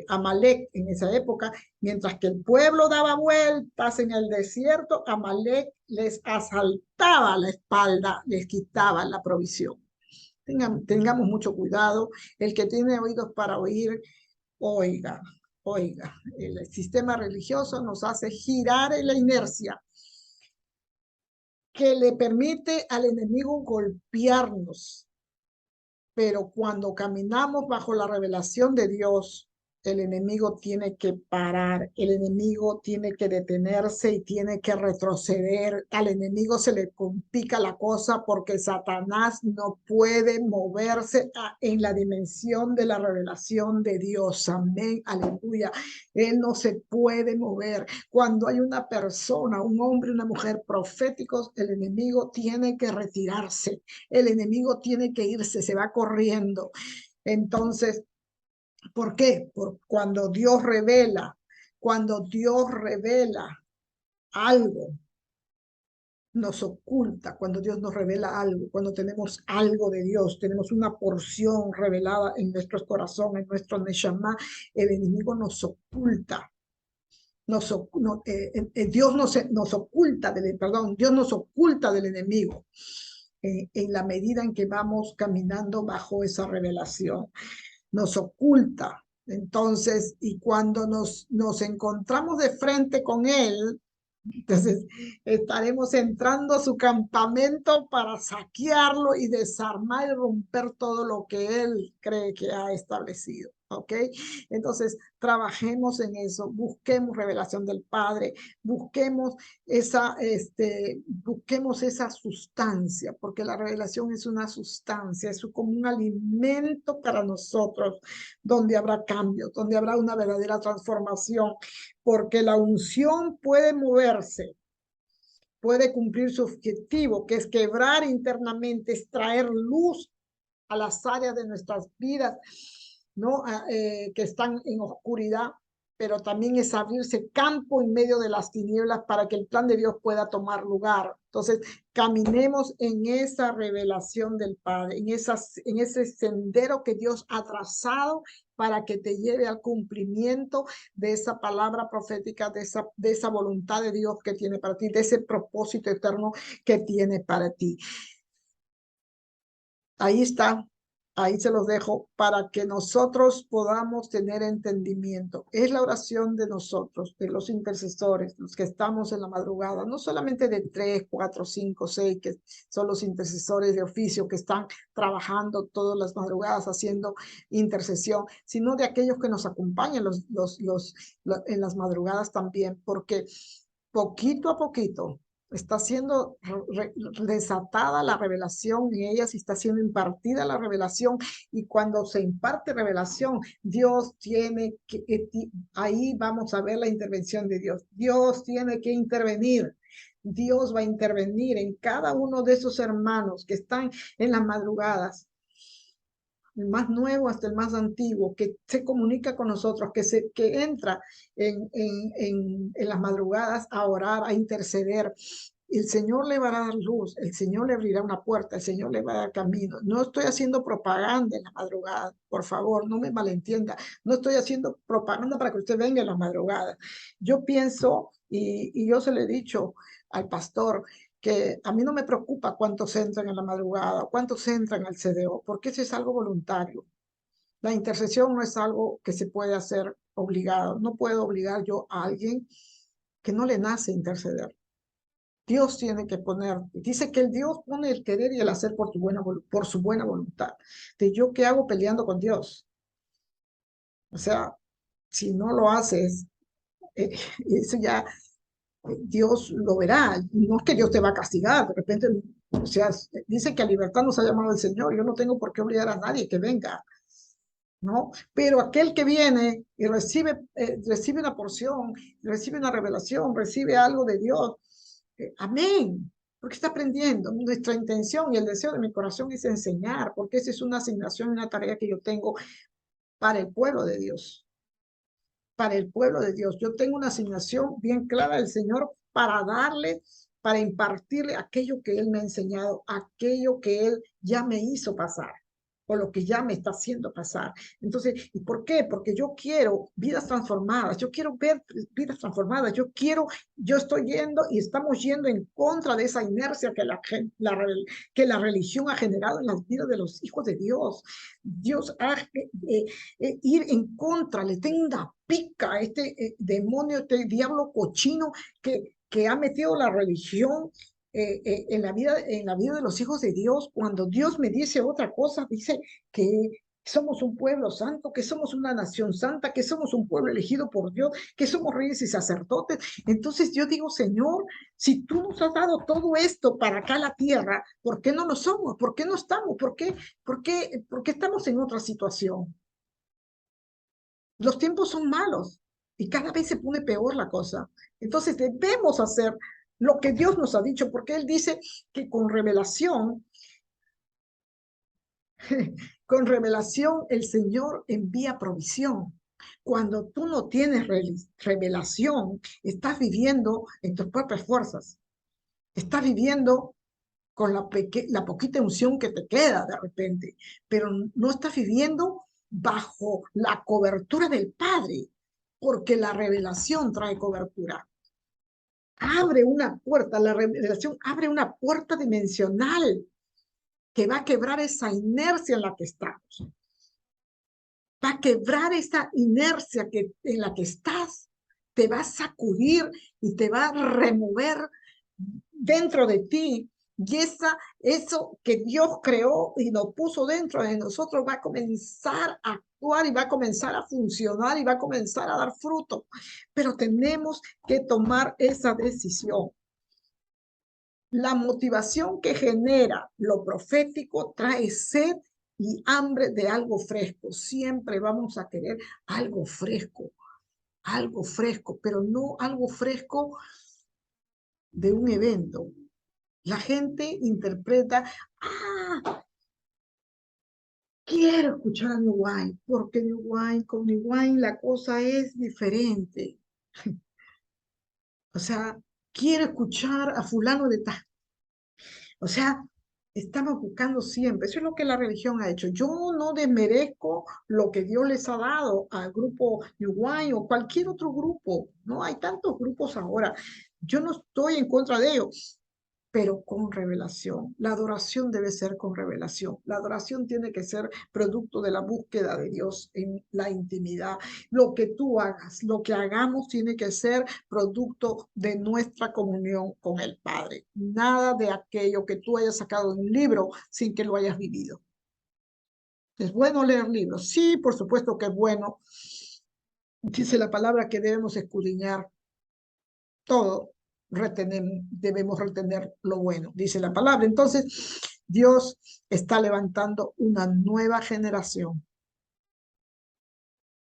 Amalek en esa época. Mientras que el pueblo daba vueltas en el desierto, Amalek les asaltaba la espalda, les quitaba la provisión. Tengamos mucho cuidado. El que tiene oídos para oír, oiga, oiga. El sistema religioso nos hace girar en la inercia, que le permite al enemigo golpearnos. Pero cuando caminamos bajo la revelación de Dios, el enemigo tiene que parar, el enemigo tiene que detenerse y tiene que retroceder. Al enemigo se le complica la cosa porque Satanás no puede moverse en la dimensión de la revelación de Dios. Amén, aleluya. Él no se puede mover. Cuando hay una persona, un hombre, una mujer proféticos, el enemigo tiene que retirarse, el enemigo tiene que irse, se va corriendo. Entonces, ¿por qué? Cuando Dios revela algo, nos oculta, cuando Dios nos revela algo, cuando tenemos algo de Dios, tenemos una porción revelada en nuestros corazones, en nuestro Neshama, el enemigo nos oculta. Dios nos oculta Dios nos oculta del enemigo en la medida en que vamos caminando bajo esa revelación. Nos oculta. Entonces, y cuando nos encontramos de frente con él, entonces estaremos entrando a su campamento para saquearlo y desarmar y romper todo lo que él cree que ha establecido. ¿Ok? Entonces, trabajemos en eso, busquemos revelación del Padre, busquemos esa sustancia, porque la revelación es una sustancia, es como un alimento para nosotros, donde habrá cambios, donde habrá una verdadera transformación, porque la unción puede moverse, puede cumplir su objetivo, que es quebrar internamente, es traer luz a las áreas de nuestras vidas, ¿no? Que están en oscuridad, pero también es abrirse campo en medio de las tinieblas para que el plan de Dios pueda tomar lugar. Entonces, caminemos en esa revelación del Padre, en ese sendero que Dios ha trazado para que te lleve al cumplimiento de esa palabra profética, de esa voluntad de Dios que tiene para ti, de ese propósito eterno que tiene para ti. Ahí está, ahí se los dejo para que nosotros podamos tener entendimiento. Es la oración de nosotros, de los intercesores, los que estamos en la madrugada, no solamente de 3, 4, 5, 6, que son los intercesores de oficio que están trabajando todas las madrugadas haciendo intercesión, sino de aquellos que nos acompañan en las madrugadas también, porque poquito a poquito está siendo desatada la revelación en ellas y está siendo impartida la revelación, y cuando se imparte revelación, Dios tiene que, ahí vamos a ver la intervención de Dios. Dios tiene que intervenir. Dios va a intervenir en cada uno de esos hermanos que están en las madrugadas, el más nuevo hasta el más antiguo, que se comunica con nosotros, que entra en las madrugadas a orar, a interceder. El Señor le va a dar luz, el Señor le abrirá una puerta, el Señor le va a dar camino. No estoy haciendo propaganda en la madrugada, por favor, no me malentienda. No estoy haciendo propaganda para que usted venga en la madrugada. Yo pienso, y yo se lo he dicho al pastor, que a mí no me preocupa cuántos entran en la madrugada, cuántos entran al CDO, porque eso es algo voluntario. La intercesión no es algo que se puede hacer obligado. No puedo obligar yo a alguien que no le nace interceder. Dios tiene que poner, dice que el Dios pone el querer y el hacer por su buena voluntad. De yo, ¿qué hago peleando con Dios? O sea, si no lo haces, eso ya Dios lo verá. No es que Dios te va a castigar, de repente, o sea, dice que a libertad nos ha llamado el Señor. Yo no tengo por qué obligar a nadie que venga, ¿no? Pero aquel que viene y recibe una porción, recibe una revelación, recibe algo de Dios, amén, porque está aprendiendo. Nuestra intención y el deseo de mi corazón es enseñar, porque esa es una asignación, una tarea que yo tengo para el pueblo de Dios. Para el pueblo de Dios. Yo tengo una asignación bien clara del Señor para darle, para impartirle aquello que Él me ha enseñado, aquello que Él ya me hizo pasar, o lo que ya me está haciendo pasar. Entonces, ¿y por qué? Porque yo quiero vidas transformadas, yo quiero ver vidas transformadas, yo estoy yendo y estamos yendo en contra de esa inercia que la religión ha generado en las vidas de los hijos de Dios. Dios ha ir en contra, le tengo una pica a este demonio, este diablo cochino que ha metido la religión en la vida de los hijos de Dios. Cuando Dios me dice otra cosa, dice que somos un pueblo santo, que somos una nación santa, que somos un pueblo elegido por Dios, que somos reyes y sacerdotes. Entonces yo digo, Señor, si tú nos has dado todo esto para acá la tierra, ¿por qué no lo somos? ¿Por qué no estamos? ¿Por qué estamos en otra situación? Los tiempos son malos y cada vez se pone peor la cosa. Entonces debemos hacer lo que Dios nos ha dicho, porque Él dice que con revelación el Señor envía provisión. Cuando tú no tienes revelación, estás viviendo en tus propias fuerzas. Estás viviendo con la poquita unción que te queda de repente, pero no estás viviendo bajo la cobertura del Padre, porque la revelación trae cobertura. Abre una puerta, la revelación abre una puerta dimensional que va a quebrar esa inercia en la que estamos. Va a quebrar esa inercia en la que estás, te va a sacudir y te va a remover dentro de ti. Y eso que Dios creó y lo puso dentro de nosotros va a comenzar a actuar y va a comenzar a funcionar y va a comenzar a dar fruto. Pero tenemos que tomar esa decisión. La motivación que genera lo profético trae sed y hambre de algo fresco. Siempre vamos a querer algo fresco, pero no algo fresco de un evento. La gente interpreta, quiero escuchar a New Wine, porque con New Wine la cosa es diferente. O sea, quiero escuchar a fulano de tal. O sea, estamos buscando siempre, eso es lo que la religión ha hecho. Yo no desmerezco lo que Dios les ha dado al grupo New Wine o cualquier otro grupo, ¿no? Hay tantos grupos ahora. Yo no estoy en contra de ellos, pero con revelación. La adoración debe ser con revelación. La adoración tiene que ser producto de la búsqueda de Dios en la intimidad. Lo que tú hagas, lo que hagamos tiene que ser producto de nuestra comunión con el Padre. Nada de aquello que tú hayas sacado de un libro sin que lo hayas vivido. ¿Es bueno leer libros? Sí, por supuesto que es bueno. Dice la palabra que debemos escudriñar todo, debemos retener lo bueno, dice la palabra. Entonces, Dios está levantando una nueva generación.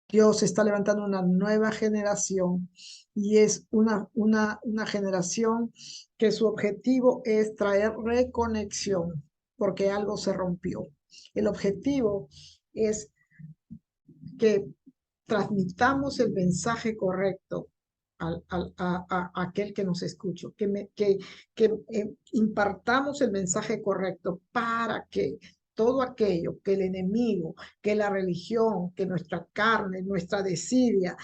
Dios está levantando una nueva generación y es una generación que su objetivo es traer reconexión porque algo se rompió. El objetivo es que transmitamos el mensaje correcto a aquel que nos escucha, que impartamos el mensaje correcto para que todo aquello que el enemigo, que la religión, que nuestra carne, nuestra desidia,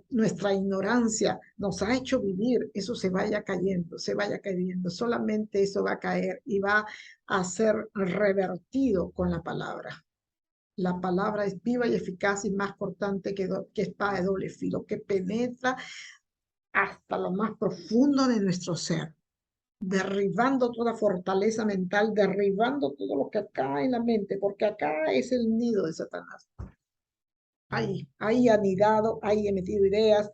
nuestra ignorancia nos ha hecho vivir, eso se vaya cayendo, se vaya cayendo. Solamente eso va a caer y va a ser revertido con la palabra. La palabra es viva y eficaz y más cortante que espada de doble filo, que penetra hasta lo más profundo de nuestro ser, derribando toda fortaleza mental, derribando todo lo que acá en la mente, porque acá es el nido de Satanás. Ahí anidado, ahí he metido ideas,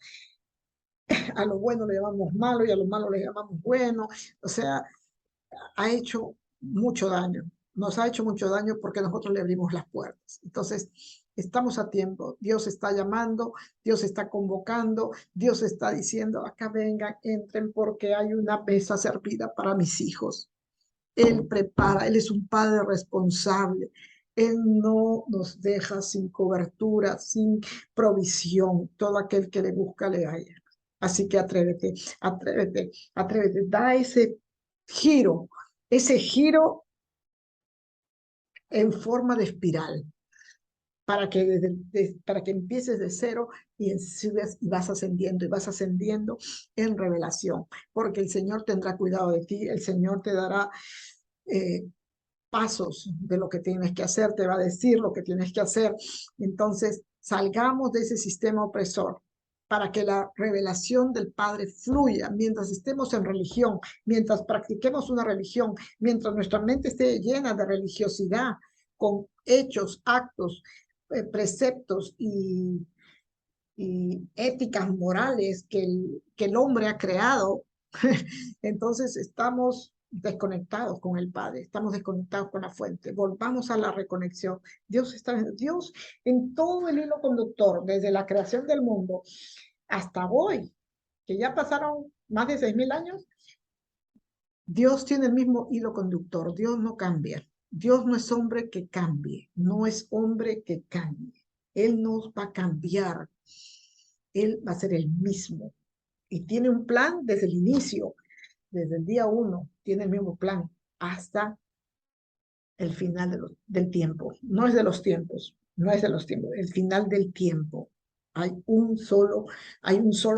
a lo bueno le llamamos malo y a lo malo le llamamos bueno, o sea, ha hecho mucho daño, nos ha hecho mucho daño porque nosotros le abrimos las puertas. Entonces, estamos a tiempo, Dios está llamando, Dios está convocando, Dios está diciendo, acá vengan, entren porque hay una mesa servida para mis hijos. Él prepara, Él es un padre responsable. Él no nos deja sin cobertura, sin provisión. Todo aquel que le busca le halla. Así que atrévete, atrévete, atrévete. Da ese giro en forma de espiral para que empieces de cero y vas ascendiendo en revelación, porque el Señor tendrá cuidado de ti, el Señor te dará pasos de lo que tienes que hacer, te va a decir lo que tienes que hacer. Entonces, salgamos de ese sistema opresor para que la revelación del Padre fluya mientras estemos en religión, mientras practiquemos una religión, mientras nuestra mente esté llena de religiosidad. con hechos, actos, preceptos y éticas morales que el hombre ha creado, entonces estamos desconectados con el Padre, estamos desconectados con la fuente. Volvamos a la reconexión. Dios en todo el hilo conductor, desde la creación del mundo hasta hoy, que ya pasaron más de 6.000 años, Dios tiene el mismo hilo conductor. Dios no cambia. Dios no es hombre que cambie, no es hombre que cambie. Él no va a cambiar. Él va a ser el mismo. Y tiene un plan desde el inicio, desde el día 1, tiene el mismo plan hasta el final del tiempo. No es de los tiempos, no es de los tiempos, el final del tiempo. Hay un solo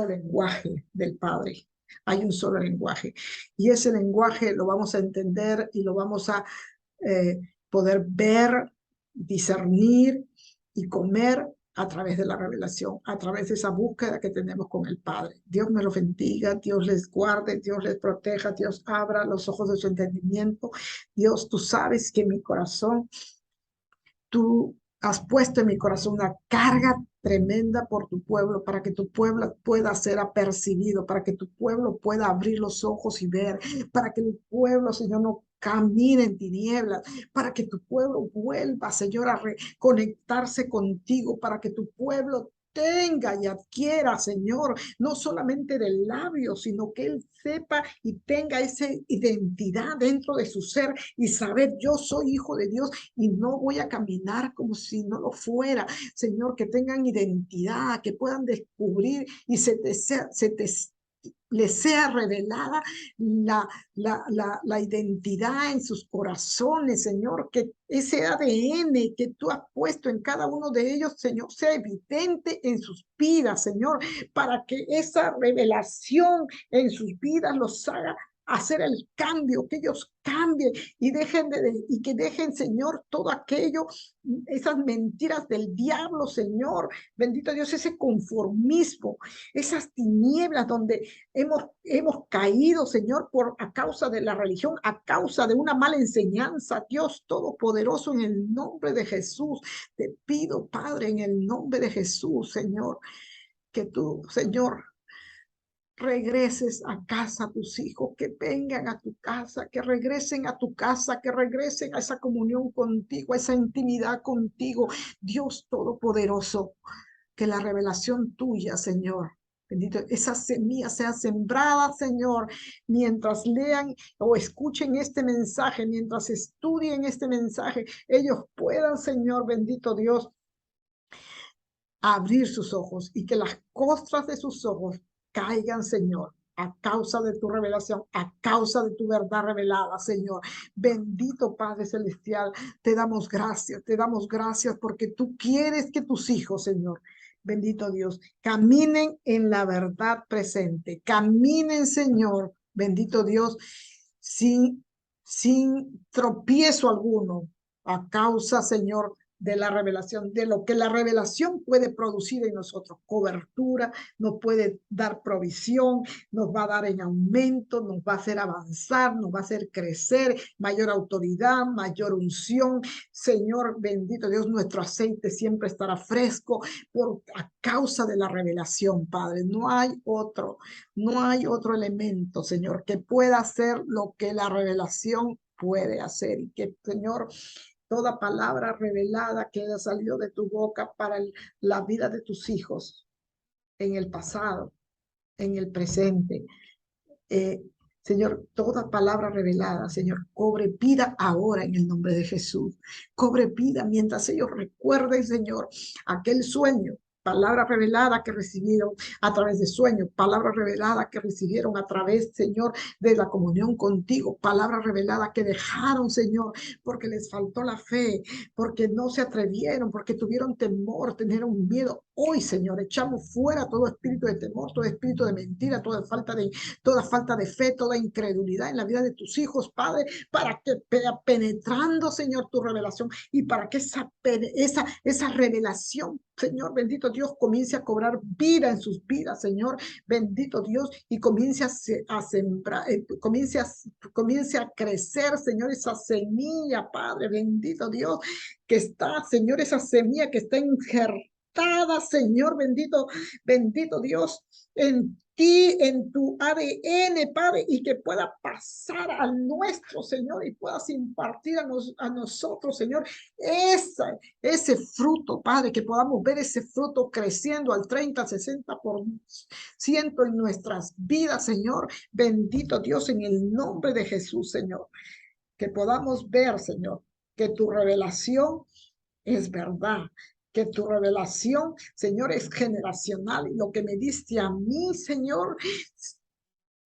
lenguaje del Padre. Hay un solo lenguaje. Y ese lenguaje lo vamos a entender y lo vamos a poder ver, discernir y comer a través de la revelación, a través de esa búsqueda que tenemos con el Padre. Dios me los bendiga, Dios les guarde, Dios les proteja, Dios abra los ojos de su entendimiento. Dios, tú sabes que mi corazón, tú has puesto en mi corazón una carga tremenda por tu pueblo, para que tu pueblo pueda ser apercibido, para que tu pueblo pueda abrir los ojos y ver, para que el pueblo, Señor, no camine en tinieblas, para que tu pueblo vuelva, Señor, a reconectarse contigo, para que tu pueblo tenga y adquiera, Señor, no solamente del labio, sino que él sepa y tenga esa identidad dentro de su ser y saber, yo soy hijo de Dios y no voy a caminar como si no lo fuera. Señor, que tengan identidad, que puedan descubrir y les sea revelada la identidad en sus corazones, Señor, que ese ADN que tú has puesto en cada uno de ellos, Señor, sea evidente en sus vidas, Señor, para que esa revelación en sus vidas los haga hacer el cambio, que ellos cambien y que dejen, Señor, todo aquello, esas mentiras del diablo, Señor, bendito Dios, ese conformismo, esas tinieblas donde hemos caído, Señor, a causa de la religión, a causa de una mala enseñanza. Dios Todopoderoso, en el nombre de Jesús, te pido, Padre, en el nombre de Jesús, Señor, que tú, Señor, regreses a casa a tus hijos, que vengan a tu casa, que regresen a tu casa, que regresen a esa comunión contigo, a esa intimidad contigo, Dios Todopoderoso, que la revelación tuya, Señor, bendito, esa semilla sea sembrada, Señor, mientras lean o escuchen este mensaje, mientras estudien este mensaje, ellos puedan, Señor, bendito Dios, abrir sus ojos y que las costras de sus ojos caigan, Señor, a causa de tu revelación, a causa de tu verdad revelada, Señor. Bendito Padre Celestial, te damos gracias porque tú quieres que tus hijos, Señor, bendito Dios, caminen en la verdad presente, caminen, Señor, bendito Dios, sin tropiezo alguno, a causa, Señor, de la revelación, de lo que la revelación puede producir en nosotros, cobertura, nos puede dar provisión, nos va a dar en aumento, nos va a hacer avanzar, nos va a hacer crecer, mayor autoridad, mayor unción. Señor, bendito Dios, nuestro aceite siempre estará fresco a causa de la revelación, Padre. No hay otro elemento, Señor, que pueda hacer lo que la revelación puede hacer y que, Señor, toda palabra revelada que haya salido de tu boca para la vida de tus hijos en el pasado, en el presente. Señor, toda palabra revelada, Señor, cobre vida ahora en el nombre de Jesús. Cobre vida mientras ellos recuerden, Señor, aquel sueño. Palabra revelada que recibieron a través de sueños, palabra revelada que recibieron a través, Señor, de la comunión contigo, palabra revelada que dejaron, Señor, porque les faltó la fe, porque no se atrevieron, porque tuvieron temor, tenieron miedo. Hoy, Señor, echamos fuera todo espíritu de temor, todo espíritu de mentira, toda falta de fe, toda incredulidad en la vida de tus hijos, Padre, para que penetrando, Señor, tu revelación y para que esa revelación, Señor, bendito Dios, comience a cobrar vida en sus vidas, Señor, bendito Dios, y comience a sembrar, comience a crecer, Señor, esa semilla, Padre, bendito Dios, que está, Señor, esa semilla que está injertada, Señor, bendito Dios, en ti, en tu ADN, Padre, y que pueda pasar al nuestro, Señor, y puedas impartir a nosotros, Señor, ese fruto, Padre, que podamos ver ese fruto creciendo al 30, al 60% en nuestras vidas, Señor, bendito Dios, en el nombre de Jesús, Señor, que podamos ver, Señor, que tu revelación es verdad, que tu revelación, Señor, es generacional. Y lo que me diste a mí, Señor,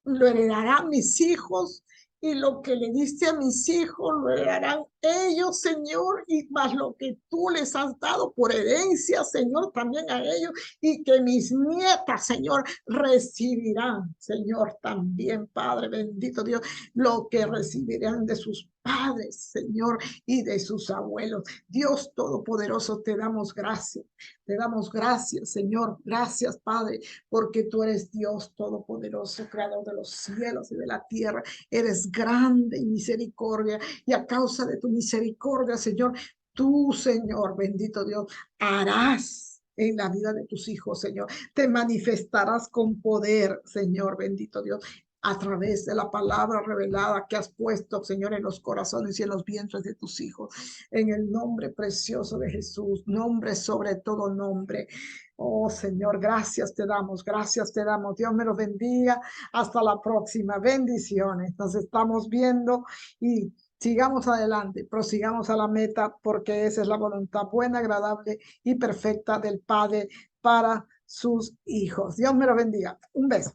lo heredarán mis hijos, y lo que le diste a mis hijos lo heredarán ellos, Señor, y más lo que tú les has dado por herencia, Señor, también a ellos, y que mis nietas, Señor, recibirán, Señor, también, Padre, bendito Dios, lo que recibirán de sus padres, Señor, y de sus abuelos. Dios Todopoderoso, te damos gracias, Señor, gracias, Padre, porque tú eres Dios Todopoderoso, creador de los cielos y de la tierra. Eres grande en misericordia, y a causa de tu misericordia, Señor, tú, Señor, bendito Dios, harás en la vida de tus hijos, Señor. Te manifestarás con poder, Señor, bendito Dios, a través de la palabra revelada que has puesto, Señor, en los corazones y en los vientres de tus hijos. En el nombre precioso de Jesús, nombre sobre todo nombre. Oh, Señor, gracias te damos, gracias te damos. Dios me los bendiga. Hasta la próxima. Bendiciones. Nos estamos viendo y sigamos adelante, prosigamos a la meta, porque esa es la voluntad buena, agradable y perfecta del Padre para sus hijos. Dios me lo bendiga. Un beso.